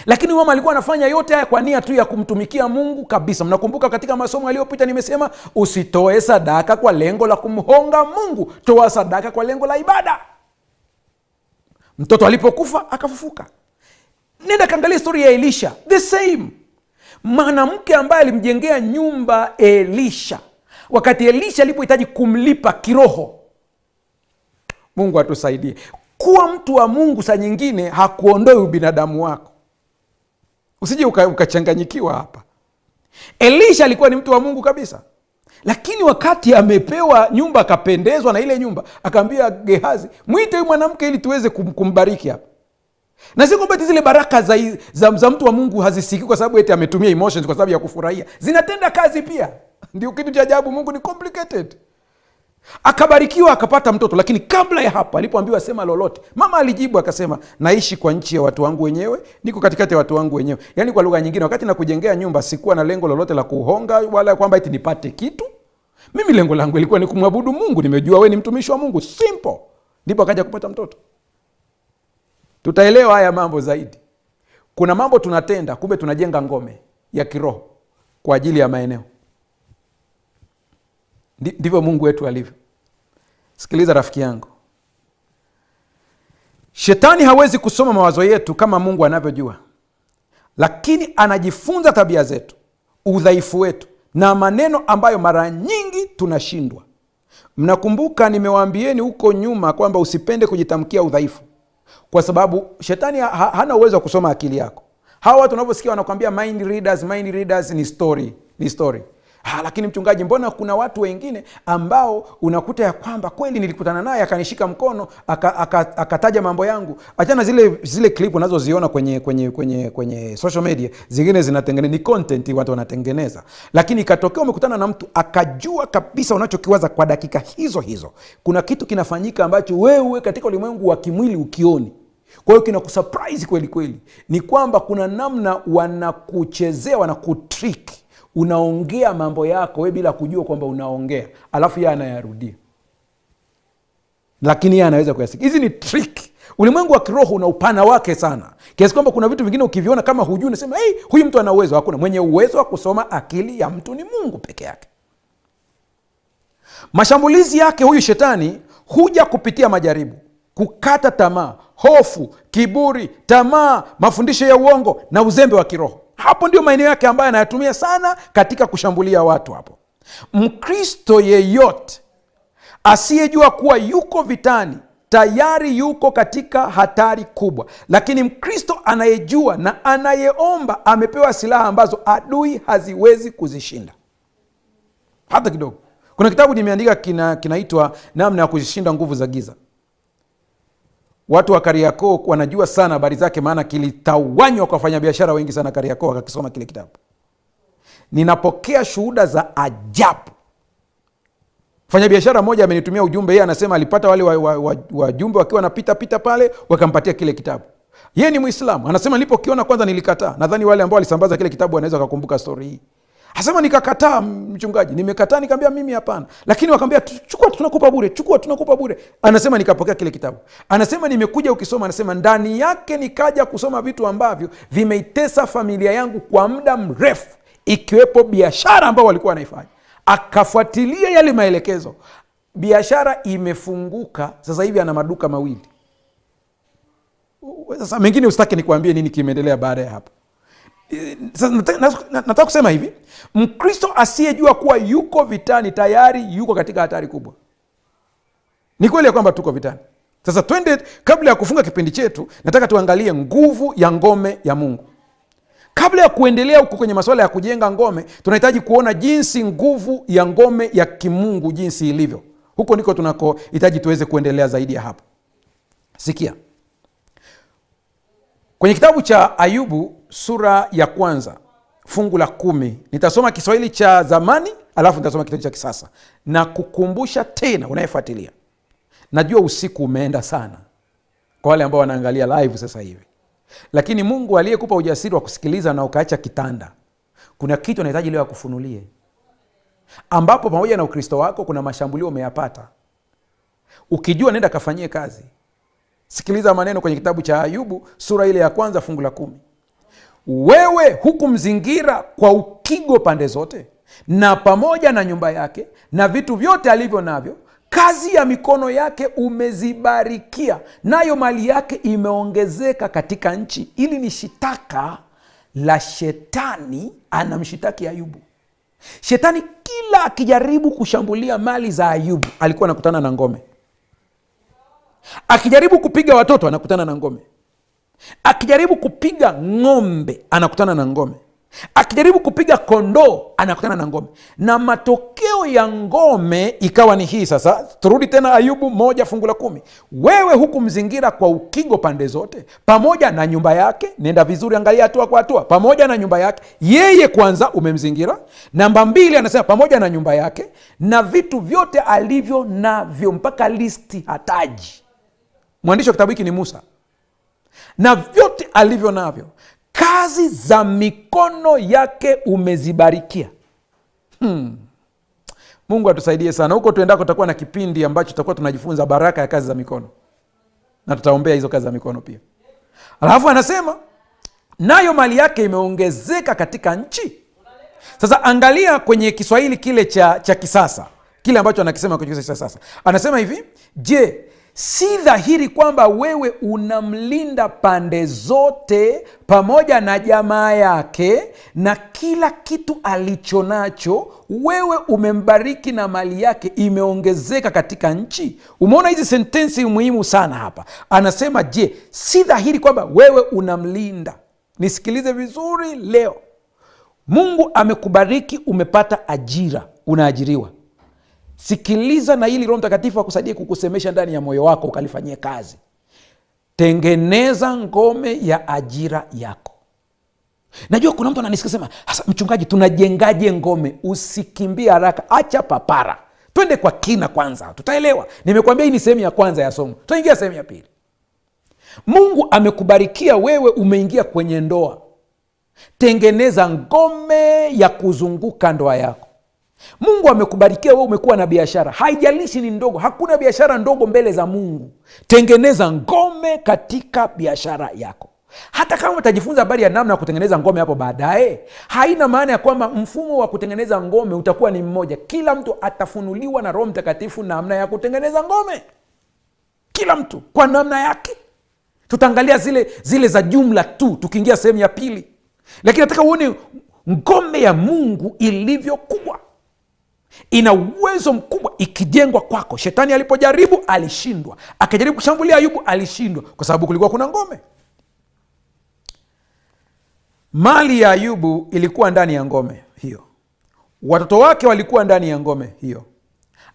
Lakini mama alikuwa anafanya yote haya kwa nia tu ya kumtumikia Mungu kabisa. Mnakumbuka katika masomo yaliyopita nimesema, usitoe sadaka kwa lengo la kumhonga Mungu, toa sadaka kwa lengo la ibada. Mtoto alipokufa akafufuka. Nenda kaangalia historia ya Elisha, the same. Mwanamke ambaye alimjengea nyumba Elisha, wakati Elisha alipohitaji kumlipa kiroho. Mungu atusaidie. Kuwa mtu wa Mungu saa nyingine hakuondoi ubinadamu wako. Usije ukachanganyikiwa hapa. Elisha alikuwa ni mtu wa Mungu kabisa, lakini wakati amepewa nyumba akapendezwa na ile nyumba, akaambia Gehazi, mwite huyu mwanamke ili tuweze kumbariki hapa. Na si kwamba zile baraka za mtu wa Mungu hazisiki kwa sababu eti ametumia emotions, kwa sababu ya kufurahia. Zinatenda kazi pia. Ndio kitu cha ajabu. Mungu ni complicated. akabarikiwa, akapata mtoto. Lakini kabla ya hapo, alipoambiwa sema lolote, mama alijibu akasema, naishi kwa nchi ya watu wangu wenyewe, niko katikati ya watu wangu wenyewe. Yaani kwa lugha nyingine, wakati nakujengea nyumba sikuwa na lengo lolote la kuhonga wala kwamba eti nipate kitu. Mimi lengo langu ilikuwa ni kumwabudu Mungu. Nimejua we ni mtumishi wa Mungu, simple. Ndipo akaja kupata mtoto. Tutaelewa haya mambo zaidi. Kuna mambo tunatenda, kumbe tunajenga ngome ya kiroho kwa ajili ya maeneo. Ndivyo Mungu wetu alivyo. Sikiliza rafiki yangu, shetani hawezi kusoma mawazo yetu kama Mungu anavyojua, lakini anajifunza tabia zetu, udhaifu wetu na maneno ambayo mara nyingi tunashindwa. Mnakumbuka nimewaambieni huko nyuma kwamba usipende kujitamkia udhaifu, kwa sababu shetani hana uwezo wa kusoma akili yako. Hawa watu unavyosikia wanakuambia mind readers ni story. Lakini mchungaji, mbona kuna watu wengine ambao unakuta ya kwamba kweli nilikutana naye akanishika mkono akataja mambo yangu. Achana zile clip unazoziona kwenye social media, zingine zinatengeneza ni content watu wanatengeneza. Lakini ikatokea umekutana na mtu akajua kabisa unachokiwaza kwa dakika hizo. Kuna kitu kinafanyika ambacho wewe katika ulimwengu wa kimwili ukioni. Kwa hiyo kinakusurprise kweli kweli. Ni kwamba kuna namna wanakuchezea, wanakutrick. Unaongea mambo yako wewe bila kujua kwamba unaongea, alafu yeye anayarudia, lakini yeye anaweza kuyasikia. Hizi ni trick. Ulimwengu wa kiroho una upana wake sana, kiasi kwamba kuna vitu vingine ukiviona kama hujui unasema huyu mtu ana uwezo. Hakuna. Mwenye uwezo wa kusoma akili ya mtu ni Mungu peke yake. Mashambulizi yake huyu shetani huja kupitia majaribu, kukata tamaa, hofu, kiburi, tamaa, mafundisho ya uongo na uzembe wa kiroho. Hapo ndio maeneo yake ambayo anayatumia sana katika kushambulia watu. Hapo Mkristo yeyote asiyejua kuwa yuko vitani tayari yuko katika hatari kubwa, lakini Mkristo anayejua na anayeomba amepewa silaha ambazo adui haziwezi kuzishinda hata kidogo. Kuna kitabu nimeandika kinaitwa namna ya kuzishinda nguvu za giza. Watu wa Kariakoo wanajua sana habari zake, maana kilitawanywa kwa wafanyabiashara wengi sana Kariakoo wakakisoma kile kitabu. Ninapokea shuhuda za ajabu. Mfanyabiashara mmoja amenitumia ujumbe, yeye anasema alipata wale wajumbe wakiwa wanapita pale, wakampatia kile kitabu. Yeye ni Muislamu, anasema nilipokiona kwanza nilikataa. Nadhani wale ambao walisambaza kile kitabu wanaweza kukumbuka story hii. Anasema nikakataa, mchungaji, nimekataa, nikamwambia mimi hapana. Lakini wakamwambia chukua tunakupa bure. Anasema nikapokea kile kitabu. Anasema nimekuja ukisoma, anasema ndani yake nikaja kusoma vitu ambavyo vimeitesa familia yangu kwa muda mrefu, ikiwepo biashara ambao walikuwa wanaifanya. Akafuatilia yale maelekezo. Biashara imefunguka, sasa hivi ana maduka 2. Sasa mengine usitaki nikuambie nini kimeendelea baada ya hapo. Nataka kusema hivi, Mkristo asiyejua kuwa yuko vitani tayari yuko katika hatari kubwa. Ni kweli ya kwamba tuko vitani. Sasa twende, kabla ya kufunga kipindi chetu, nataka tuangalie nguvu ya ngome ya Mungu. Kabla ya kuendelea huko kwenye masuala ya kujenga ngome, tunahitaji kuona jinsi nguvu ya ngome ya kimungu jinsi ilivyo. Huko ndiko tunakohitaji tuweze kuendelea zaidi ya hapo. Sikia. Kwenye kitabu cha Ayubu sura ya 1 fungu la 10, nitasoma Kiswahili cha zamani alafu nitasoma Kiswahili cha kisasa, na kukumbusha tena unayefuatilia. Najua usiku umeenda sana kwa wale ambao wanaangalia live sasa hivi, lakini Mungu aliyekupa ujasiri wa kusikiliza na ukaacha kitanda, kuna kitu anahitaji leo akufunulie, ambapo pamoja na Ukristo wako kuna mashambulio umeyapata. Ukijua nenda kafanyie kazi. Sikiliza maneno kwenye kitabu cha Ayubu sura ile ya 1 fungu la 10. Wewe hukumzingira kwa ukigo pande zote, na pamoja na nyumba yake na vitu vyote alivyo navyo, kazi ya mikono yake umezibarikia, nayo mali yake imeongezeka katika nchi. Ili ni shitaka la shetani, anamshitaki Ayubu. Shetani kila akijaribu kushambulia mali za Ayubu alikuwa anakutana na ngome. Akijaribu kupiga watoto anakutana na ngome. Akijaribu kupiga ng'ombe anakutana na ngome. Akijaribu kupiga kondoo anakutana na ngome, na matokeo ya ngome ikawa ni hii. Sasa turudi tena Ayubu 1:10. Wewe hukumzingira kwa ukingo pande zote, pamoja na nyumba yake. Nenda vizuri, angalia hatua kwa hatua. Pamoja na nyumba yake, yeye kwanza umemzingira. Namba 2 anasema pamoja na nyumba yake na vitu vyote alivyo navyo, mpaka listi hataji. Mwandishi wa kitabu hiki ni Musa. Na vyote alivyo navyo, kazi za mikono yake umezibarikia. Mungu atusaidie sana. Huko tuendako tutakuwa na kipindi ambacho tutakuwa tunajifunza baraka ya kazi za mikono, na tutaombea hizo kazi za mikono pia. Alafu anasema nayo mali yake imeongezeka katika nchi. Sasa angalia kwenye Kiswahili kile cha kisasa, kile ambacho anakisema kwenye Kiswahili cha sasa. Anasema hivi, je, si dhahiri kwamba wewe unamlinda pande zote, pamoja na jamaa yake na kila kitu alicho nacho? Wewe umembariki na mali yake imeongezeka katika nchi. Umeona hizi sentensi muhimu sana hapa. Anasema, je, si dhahiri kwamba wewe unamlinda? Nisikilize vizuri leo. Mungu amekubariki, umepata ajira, unaajiriwa. Sikiliza na hili, Roho Mtakatifu akusaidie kukusemesha ndani ya moyo wako ukalifanyie kazi. Tengeneza ngome ya ajira yako. Najua kuna mtu ananisikia sema, hasa mchungaji, tunajengaje ngome? Usikimbie haraka, acha papara, twende kwa kina kwanza, tutaelewa. Nimekuambia hii ni sehemu ya kwanza ya somo, tutaingia sehemu ya pili. Mungu amekubarikia wewe, umeingia kwenye ndoa. Tengeneza ngome ya kuzunguka ndoa yako. Mungu amekubarikia wewe, umekuwa na biashara, haijalishi ni ndogo. Hakuna biashara ndogo mbele za Mungu. Tengeneza ngome katika biashara yako. Hata kama utajifunza habari ya namna ya kutengeneza ngome hapo baadaye, haina maana ya kwamba mfumo wa kutengeneza ngome utakuwa ni mmoja. Kila mtu atafunuliwa na Roho Mtakatifu namna ya kutengeneza ngome, kila mtu kwa namna yake. Tutaangalia zile za jumla tu tukiingia sehemu ya pili, lakini nataka uone ngome ya Mungu ilivyo kubwa. Ina uwezo mkubwa ikijengwa kwako. Shetani alipojaribu alishindwa, akajaribu kushambulia Ayubu alishindwa, kwa sababu kulikuwa kuna ngome. Mali ya Ayubu ilikuwa ndani ya ngome hiyo, watoto wake walikuwa ndani ya ngome hiyo,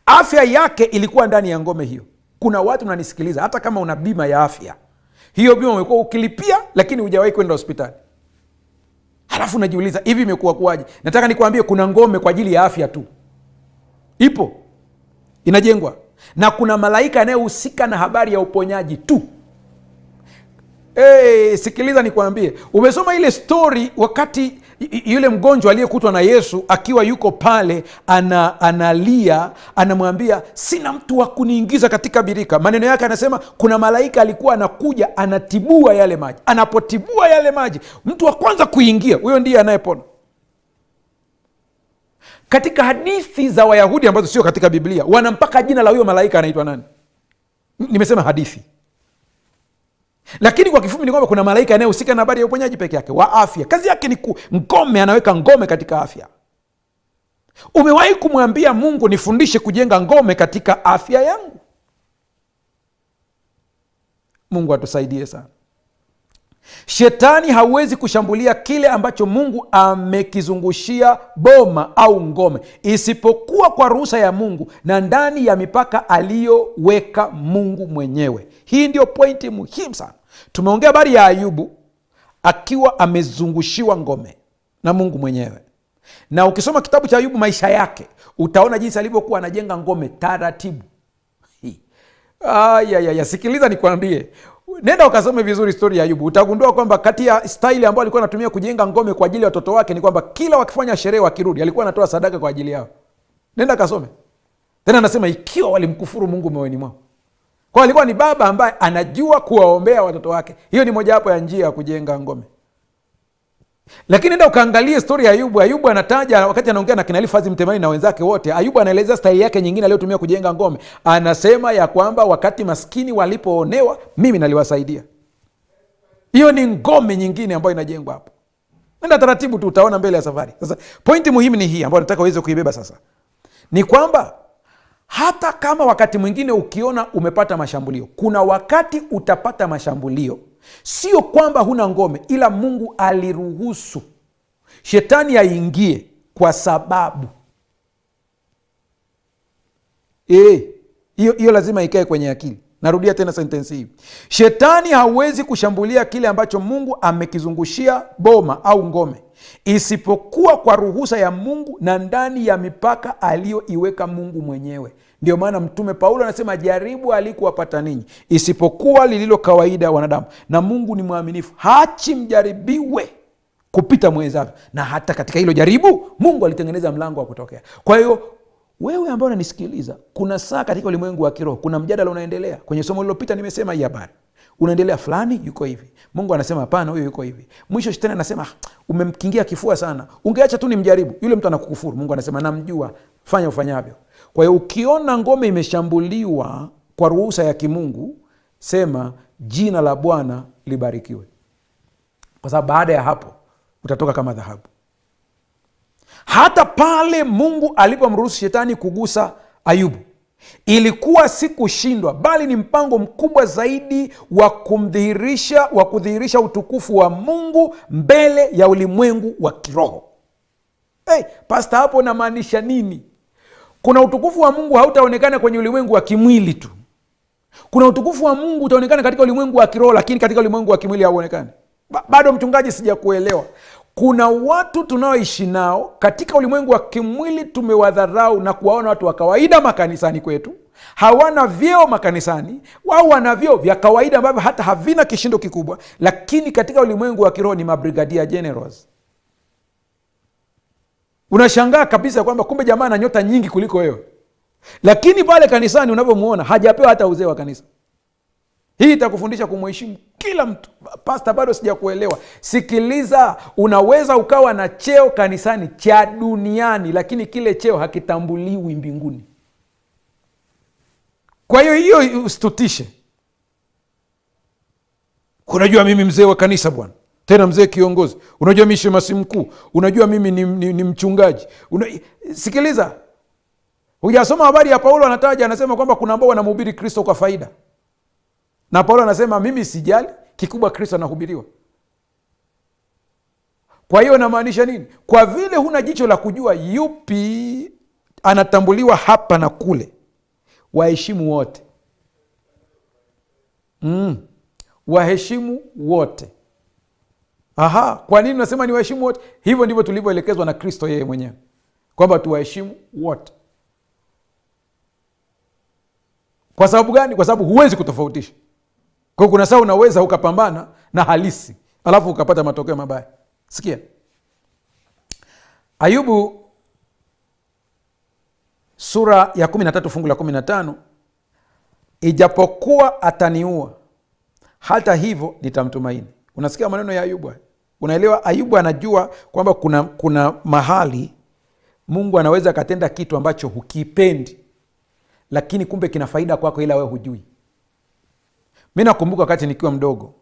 afya yake ilikuwa ndani ya ngome hiyo. Kuna watu unanisikiliza, hata kama una bima ya afya, hiyo bima umekuwa ukilipia, lakini hujawahi kwenda hospitali. Halafu unajiuliza, hivi imekuwa kuwaje? Nataka nikwambie, kuna ngome kwa ajili ya afya tu, ipo, inajengwa, na kuna malaika anayehusika na habari ya uponyaji tu. Sikiliza nikwambie, umesoma ile story wakati yule mgonjwa aliyekutwa na Yesu akiwa yuko pale analia, anamwambia sina mtu wa kuniingiza katika birika. Maneno yake anasema kuna malaika alikuwa anakuja anatibua yale maji. Anapotibua yale maji, mtu wa kwanza kuingia, huyo ndiye anayepona. Katika hadithi za Wayahudi ambazo sio katika Biblia, wanampaka jina la huyo malaika anaitwa nani. Nimesema hadithi, lakini kwa kifupi ni kwamba kuna malaika anayehusika na habari ya uponyaji peke yake wa afya. Kazi yake ni ngome, anaweka ngome katika afya. Umewahi kumwambia Mungu, nifundishe kujenga ngome katika afya yangu? Mungu atusaidie sana. Shetani hauwezi kushambulia kile ambacho Mungu amekizungushia boma au ngome, isipokuwa kwa ruhusa ya Mungu na ndani ya mipaka aliyoweka Mungu mwenyewe. Hii ndio pointi muhimu sana. Tumeongea habari ya Ayubu akiwa amezungushiwa ngome na Mungu mwenyewe, na ukisoma kitabu cha Ayubu maisha yake utaona jinsi alivyokuwa anajenga ngome taratibu. Sikiliza nikwambie, nenda ukasome vizuri stori ya Ayubu, utagundua kwamba kati ya staili ambayo alikuwa anatumia kujenga ngome kwa ajili ya watoto wake ni kwamba kila wakifanya sherehe wakirudi alikuwa anatoa sadaka kwa ajili yao. Nenda kasome. Tena anasema ikiwa walimkufuru Mungu moyoni mwao. Kwa alikuwa ni baba ambaye anajua kuwaombea watoto wake. Hiyo ni mojawapo ya njia ya kujenga ngome. Lakini nenda ukaangalie stori ya Ayubu. Ayubu anataja wakati anaongea na kina Elifazi Mtemani na wenzake wote, Ayubu anaeleza staili yake nyingine aliyotumia kujenga ngome. Anasema ya kwamba wakati maskini walipoonewa, mimi naliwasaidia. Hiyo ni ngome nyingine ambayo inajengwa hapo. Nenda taratibu tu, utaona mbele ya safari. Sasa pointi muhimu ni hii ambayo nataka uweze kuibeba sasa. Ni kwamba hata kama wakati mwingine ukiona umepata mashambulio, kuna wakati utapata mashambulio. Sio kwamba huna ngome, ila Mungu aliruhusu shetani aingie, kwa sababu hiyo lazima ikae kwenye akili. Narudia tena sentensi hii, shetani hawezi kushambulia kile ambacho Mungu amekizungushia boma au ngome, isipokuwa kwa ruhusa ya Mungu na ndani ya mipaka aliyoiweka Mungu mwenyewe. Ndio maana Mtume Paulo anasema, jaribu alikuwapata ninyi isipokuwa lililo kawaida ya wanadamu, na Mungu ni mwaminifu, hachi mjaribiwe kupita mwezavyo, na hata katika hilo jaribu Mungu alitengeneza mlango wa kutokea. Kwa hiyo wewe ambao unanisikiliza, kuna saa katika ulimwengu wa kiroho kuna mjadala unaendelea. Kwenye somo lililopita nimesema hii habari unaendelea, fulani yuko hivi, Mungu anasema hapana, huyo yuko hivi. Mwisho shetani anasema, umemkingia kifua sana, ungeacha tu ni mjaribu, yule mtu anakukufuru. Mungu anasema, namjua, fanya ufanyavyo. Kwa hiyo ukiona ngome imeshambuliwa kwa ruhusa ya kimungu, sema jina la Bwana libarikiwe, kwa sababu baada ya hapo utatoka kama dhahabu. Hata pale Mungu alipomruhusu shetani kugusa Ayubu, ilikuwa si kushindwa, bali ni mpango mkubwa zaidi wa kudhihirisha utukufu wa Mungu mbele ya ulimwengu wa kiroho. Pasta, hapo namaanisha nini? Kuna utukufu wa Mungu hautaonekana kwenye ulimwengu wa kimwili tu. Kuna utukufu wa Mungu utaonekana katika ulimwengu wa kiroho, lakini katika ulimwengu wa kimwili hauonekani. Bado mchungaji, sijakuelewa. Kuna watu tunaoishi nao katika ulimwengu wa kimwili, tumewadharau na kuwaona watu wa kawaida makanisani kwetu, hawana vyeo makanisani, wao wana vyeo vya kawaida ambavyo hata havina kishindo kikubwa, lakini katika ulimwengu wa kiroho ni mabrigadia generals. Unashangaa kabisa kwamba kumbe jamaa ana nyota nyingi kuliko wewe, lakini pale kanisani unavyomuona hajapewa hata uzee wa kanisa. Hii itakufundisha kumheshimu kila mtu. Pasta, bado sijakuelewa. Sikiliza, unaweza ukawa na cheo kanisani cha duniani, lakini kile cheo hakitambuliwi mbinguni. Kwa hiyo usitutishe. Unajua mimi mzee wa kanisa bwana, tena mzee kiongozi, unajua mimi shemasi mkuu, unajua mimi ni mchungaji. Sikiliza, hujasoma habari ya Paulo. Anasema kwamba kuna ambao wanamhubiri Kristo kwa faida, na Paulo anasema mimi sijali, kikubwa Kristo anahubiriwa. Kwa hiyo namaanisha nini? Kwa vile huna jicho la kujua yupi anatambuliwa hapa na kule, waheshimu wote. Waheshimu wote. Kwa nini nasema ni waheshimu wote? Hivyo ndivyo tulivyoelekezwa na Kristo yeye mwenyewe, kwamba tuwaheshimu wote. Kwa sababu gani? Kwa sababu huwezi kutofautisha. Kwa hiyo kuna saa unaweza ukapambana na halisi alafu ukapata matokeo mabaya. Sikia, Ayubu sura ya 13 fungu la 15, ijapokuwa ataniua hata hivyo nitamtumaini. Unasikia maneno ya Ayubu? Unaelewa, Ayubu anajua kwamba kuna mahali Mungu anaweza akatenda kitu ambacho hukipendi, lakini kumbe kina faida kwako, ila wewe hujui. Mimi nakumbuka wakati nikiwa mdogo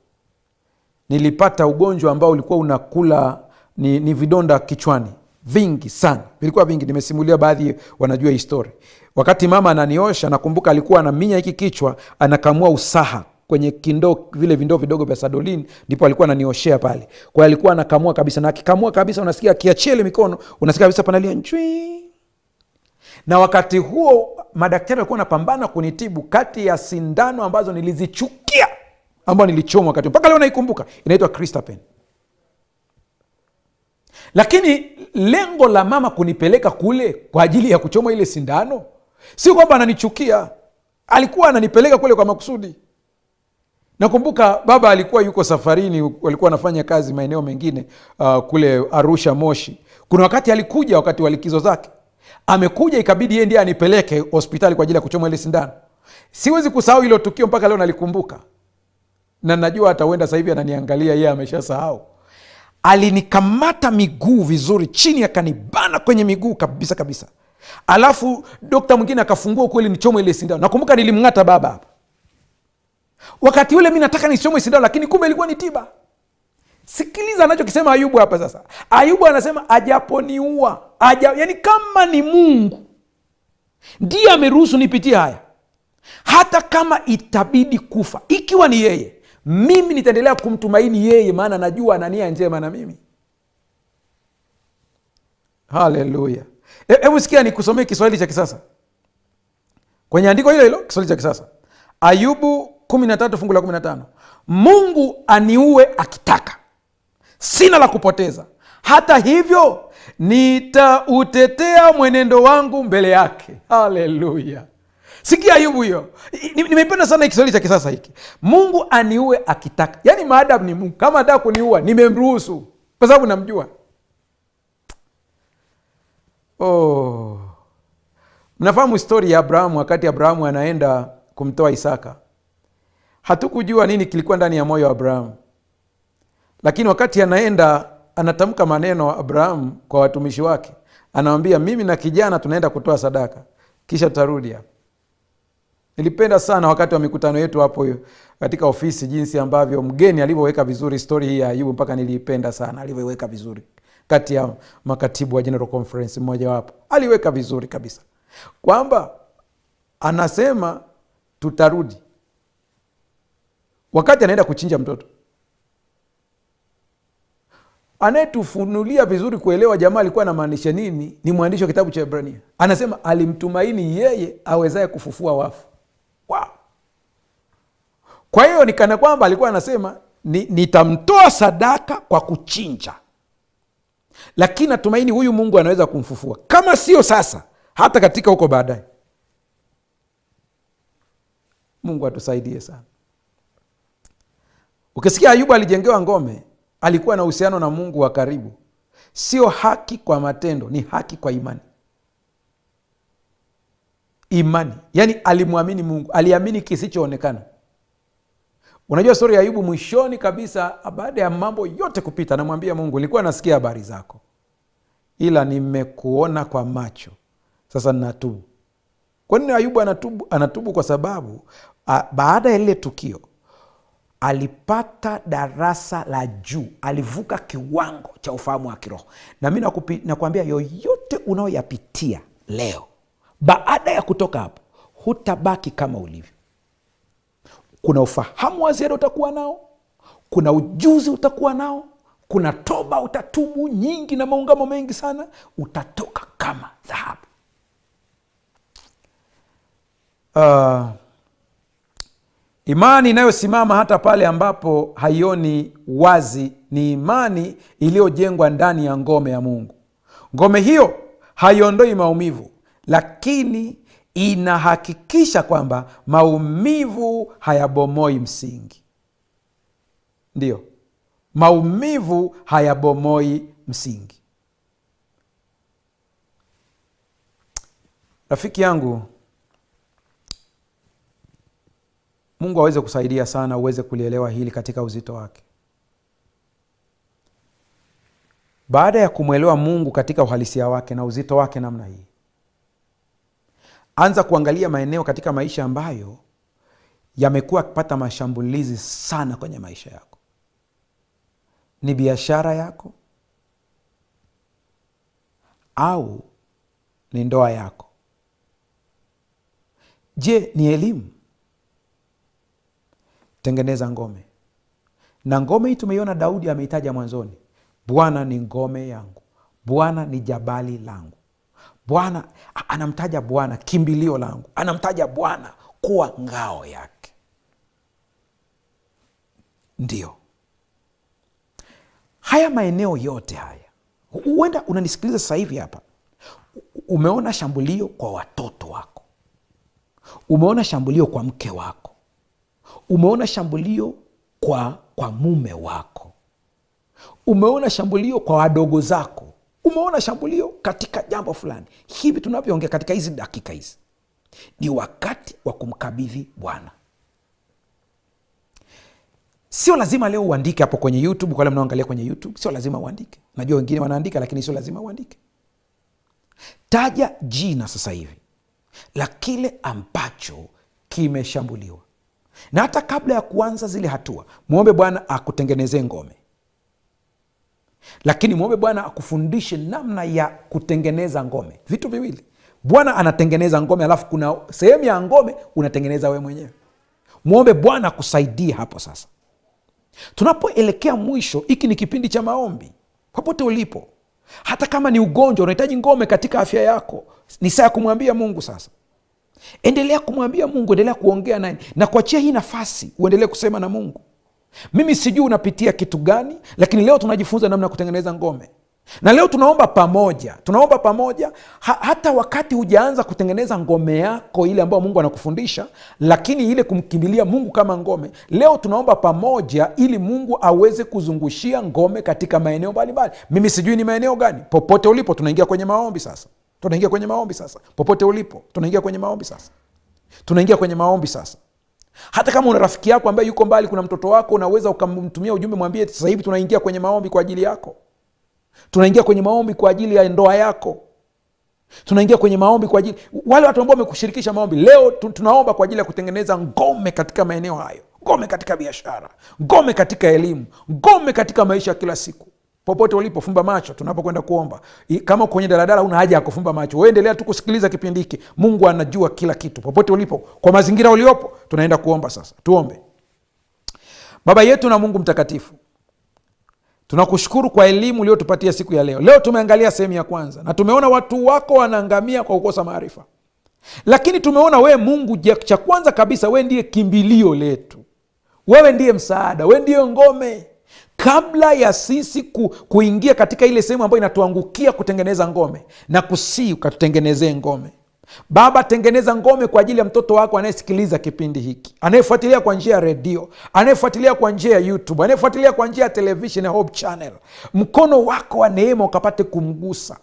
nilipata ugonjwa ambao ulikuwa unakula ni vidonda kichwani vingi sana, vilikuwa vingi. Nimesimulia, baadhi wanajua histori. Wakati mama ananiosha, nakumbuka alikuwa anaminya hiki kichwa, anakamua usaha kwenye kindoo, vile vindoo vidogo vya Sadolin, ndipo alikuwa ananioshea pale. Kwa hiyo alikuwa anakamua kabisa, na akikamua kabisa unasikia akiachia ile mikono, unasikia kabisa panalia njui. Na wakati huo madaktari walikuwa wanapambana kunitibu kati ya sindano ambazo nilizichukia, ambazo nilichomwa wakati, mpaka leo naikumbuka, inaitwa Cristapen. Lakini lengo la mama kunipeleka kule kwa ajili ya kuchomwa ile sindano, si kwamba ananichukia, alikuwa ananipeleka kule kwa makusudi. Nakumbuka baba alikuwa yuko safarini, walikuwa anafanya kazi maeneo mengine kule Arusha, Moshi. Kuna wakati alikuja, wakati wa likizo zake amekuja, ikabidi yeye ndiye anipeleke hospitali kwa ajili ya kuchomwa ile sindano. Siwezi kusahau hilo tukio, mpaka leo nalikumbuka, na najua hata huenda sasa hivi ananiangalia, yeye ameshasahau. Alinikamata miguu vizuri chini, akanibana kwenye miguu kabisa kabisa, alafu dokta mwingine akafungua kweli nichomwe ile sindano. Nakumbuka nilimng'ata baba hapa. Wakati ule mimi nataka nichomwe sindano, lakini kumbe ilikuwa ni tiba. Sikiliza anachokisema Ayubu hapa sasa. Ayubu anasema ajaponiua, yani kama ni Mungu ndiye ameruhusu nipitie haya, hata kama itabidi kufa, ikiwa ni yeye, mimi nitaendelea kumtumaini yeye, maana najua ana nia njema na mimi. Haleluya! Hebu sikia nikusomee Kiswahili cha kisasa kwenye andiko hilo hilo, Kiswahili cha kisasa, Ayubu 13 fungu la 15. Mungu aniue akitaka, sina la kupoteza, hata hivyo nitautetea mwenendo wangu mbele yake. Haleluya! Sikia Ayubu hiyo. Nimeipenda sana Kiswahili cha kisasa hiki. Mungu aniue akitaka, yaani maadamu ni Mungu, kama ataka kuniua nimemruhusu, kwa sababu namjua. Mnafahamu histori ya Abrahamu. Wakati Abrahamu anaenda kumtoa Isaka, hatukujua nini kilikuwa ndani ya moyo wa Abrahamu, lakini wakati anaenda anatamka maneno Abrahamu kwa watumishi wake, anawambia mimi na kijana tunaenda kutoa sadaka, kisha tutarudi hapa. Nilipenda sana wakati wa mikutano yetu hapo katika ofisi, jinsi ambavyo mgeni alivyoweka vizuri story hii ya Ayubu, mpaka niliipenda sana alivyoweka vizuri. Kati ya makatibu wa General Conference mmoja wapo aliweka vizuri kabisa kwamba anasema tutarudi, wakati anaenda kuchinja mtoto. Anayetufunulia vizuri kuelewa jamaa alikuwa anamaanisha nini ni mwandishi wa kitabu cha Ibrania. Anasema alimtumaini yeye awezaye kufufua wafu. Wow. Kwa hiyo ni kana kwamba alikuwa anasema nitamtoa sadaka kwa kuchinja, lakini natumaini huyu Mungu anaweza kumfufua, kama sio sasa, hata katika huko baadaye. Mungu atusaidie sana. Ukisikia Ayubu alijengewa ngome, alikuwa na uhusiano na Mungu wa karibu. Sio haki kwa matendo, ni haki kwa imani. Imani, yani alimwamini Mungu, aliamini kisichoonekana. Unajua stori ya Ayubu, mwishoni kabisa, baada ya mambo yote kupita, anamwambia Mungu, nilikuwa nasikia habari zako, ila nimekuona kwa macho, sasa ninatubu. Kwa nini Ayubu anatubu? Anatubu kwa sababu baada ya lile tukio alipata darasa la juu, alivuka kiwango cha ufahamu wa kiroho. Na mimi nakwambia, yoyote unaoyapitia leo, baada ya kutoka hapo, hutabaki kama ulivyo. Kuna ufahamu wa ziada utakuwa nao, kuna ujuzi utakuwa nao, kuna toba utatubu nyingi na maungamo mengi sana, utatoka kama dhahabu. Imani inayosimama hata pale ambapo haioni wazi ni imani iliyojengwa ndani ya ngome ya Mungu. Ngome hiyo haiondoi maumivu, lakini inahakikisha kwamba maumivu hayabomoi msingi. Ndiyo, maumivu hayabomoi msingi. Rafiki yangu, Mungu aweze kusaidia sana uweze kulielewa hili katika uzito wake. Baada ya kumwelewa Mungu katika uhalisia wake na uzito wake namna hii, anza kuangalia maeneo katika maisha ambayo yamekuwa kupata mashambulizi sana kwenye maisha yako. Ni biashara yako au ni ndoa yako? Je, ni elimu? Tengeneza ngome. Na ngome hii tumeiona Daudi ameitaja mwanzoni. Bwana ni ngome yangu, Bwana ni jabali langu. Bwana anamtaja Bwana kimbilio langu, anamtaja Bwana kuwa ngao yake. Ndio haya maeneo yote haya, huenda unanisikiliza sasa hivi hapa, umeona shambulio kwa watoto wako, umeona shambulio kwa mke wako, umeona shambulio kwa mume wako, umeona shambulio kwa wadogo zako, umeona shambulio katika jambo fulani. Hivi tunavyoongea katika hizi dakika hizi, ni wakati wa kumkabidhi Bwana. Sio lazima leo uandike hapo kwenye YouTube. Kwa wale mnaoangalia kwenye YouTube, sio lazima uandike. Najua wengine wanaandika, lakini sio lazima uandike. Taja jina sasa hivi la kile ambacho kimeshambuliwa, na hata kabla ya kuanza zile hatua, muombe Bwana akutengenezee ngome. Lakini muombe Bwana akufundishe namna ya kutengeneza ngome. Vitu viwili, Bwana anatengeneza ngome, alafu kuna sehemu ya ngome unatengeneza wewe mwenyewe. Muombe Bwana akusaidie hapo. Sasa tunapoelekea mwisho, hiki ni kipindi cha maombi. Popote ulipo, Hata kama ni ugonjwa, unahitaji ngome katika afya yako, ni saa ya kumwambia Mungu sasa. Endelea kumwambia Mungu, endelea kuongea naye na kuachia hii nafasi uendelee kusema na Mungu. Mimi sijui unapitia kitu gani, lakini leo tunajifunza namna ya kutengeneza ngome. Na leo tunaomba pamoja, hata wakati hujaanza kutengeneza ngome yako ile ambayo Mungu anakufundisha, lakini ile kumkimbilia Mungu kama ngome. Leo tunaomba pamoja ili Mungu aweze kuzungushia ngome katika maeneo mbalimbali. Mimi sijui ni maeneo gani. Popote ulipo, tunaingia kwenye maombi sasa. Popote ulipo, tunaingia kwenye maombi sasa. Hata kama una rafiki yako ambaye yuko mbali, kuna mtoto wako, unaweza ukamtumia ujumbe, mwambie sasa hivi tunaingia kwenye maombi kwa ajili yako. Tunaingia kwenye maombi kwa ajili ya ndoa yako. Tunaingia kwenye maombi kwa ajili wale watu ambao wamekushirikisha maombi. Leo tunaomba kwa ajili ya kutengeneza ngome katika maeneo hayo, ngome katika biashara, ngome katika elimu, ngome katika maisha ya kila siku. Popote ulipo, fumba macho tunapokwenda kuomba. Kama kwenye daladala, una haja ya kufumba macho. Wewe endelea tu kusikiliza kipindi hiki. Mungu anajua kila kitu. Popote ulipo, kwa mazingira uliopo, tunaenda kuomba sasa. Tuombe. Baba yetu na Mungu mtakatifu, tunakushukuru kwa elimu uliotupatia siku ya leo. Leo tumeangalia sehemu ya kwanza na tumeona watu wako wanaangamia kwa kukosa maarifa. Lakini tumeona wewe Mungu, cha kwanza kabisa, wewe ndiye kimbilio letu. Wewe ndiye msaada, wewe ndiye ngome. Kabla ya sisi kuingia katika ile sehemu ambayo inatuangukia kutengeneza ngome, na kusii ukatutengenezee ngome. Baba, tengeneza ngome kwa ajili ya mtoto wako anayesikiliza kipindi hiki, anayefuatilia kwa njia ya redio, anayefuatilia kwa njia ya YouTube, anayefuatilia kwa njia ya television ya Hope Channel. Mkono wako wa neema ukapate kumgusa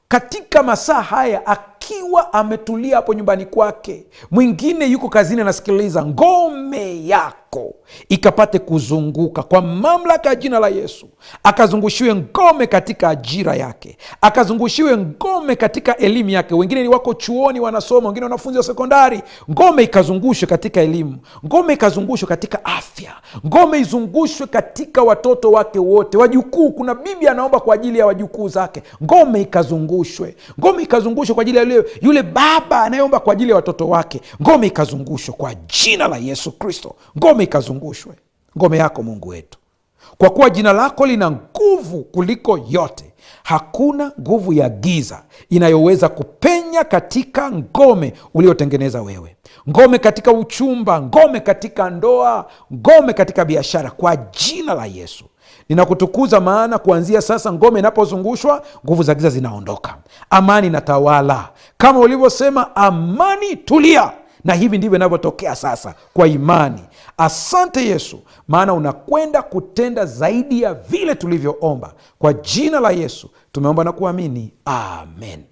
katika masaa haya, akiwa ametulia hapo nyumbani kwake. Mwingine yuko kazini anasikiliza. Ngome yako ikapate kuzunguka kwa mamlaka ya jina la Yesu. Akazungushiwe ngome katika ajira yake, akazungushiwe ngome katika elimu yake. Wengine ni wako chuoni wanasoma, wengine wanafunzi wa sekondari. Ngome ikazungushwe katika elimu, ngome ikazungushwe katika afya, ngome izungushwe katika watoto wake wote, wajukuu. Kuna bibi anaomba kwa ajili ya wajukuu zake. Ngome ikazungushwe, ngome ikazungushwe kwa ajili ya yule baba anayeomba kwa ajili ya watoto wake. Ngome ikazungushwe kwa jina la Yesu Kristo. Ngome ikazungushwe. Ngome yako Mungu wetu, kwa kuwa jina lako lina nguvu kuliko yote. Hakuna nguvu ya giza inayoweza kupenya katika ngome uliotengeneza wewe. Ngome katika uchumba, ngome katika ndoa, ngome katika biashara, kwa jina la Yesu. Ninakutukuza, maana kuanzia sasa ngome inapozungushwa, nguvu za giza zinaondoka, amani inatawala. Kama ulivyosema, amani tulia, na hivi ndivyo inavyotokea sasa kwa imani. Asante Yesu, maana unakwenda kutenda zaidi ya vile tulivyoomba. Kwa jina la Yesu tumeomba na kuamini, amen.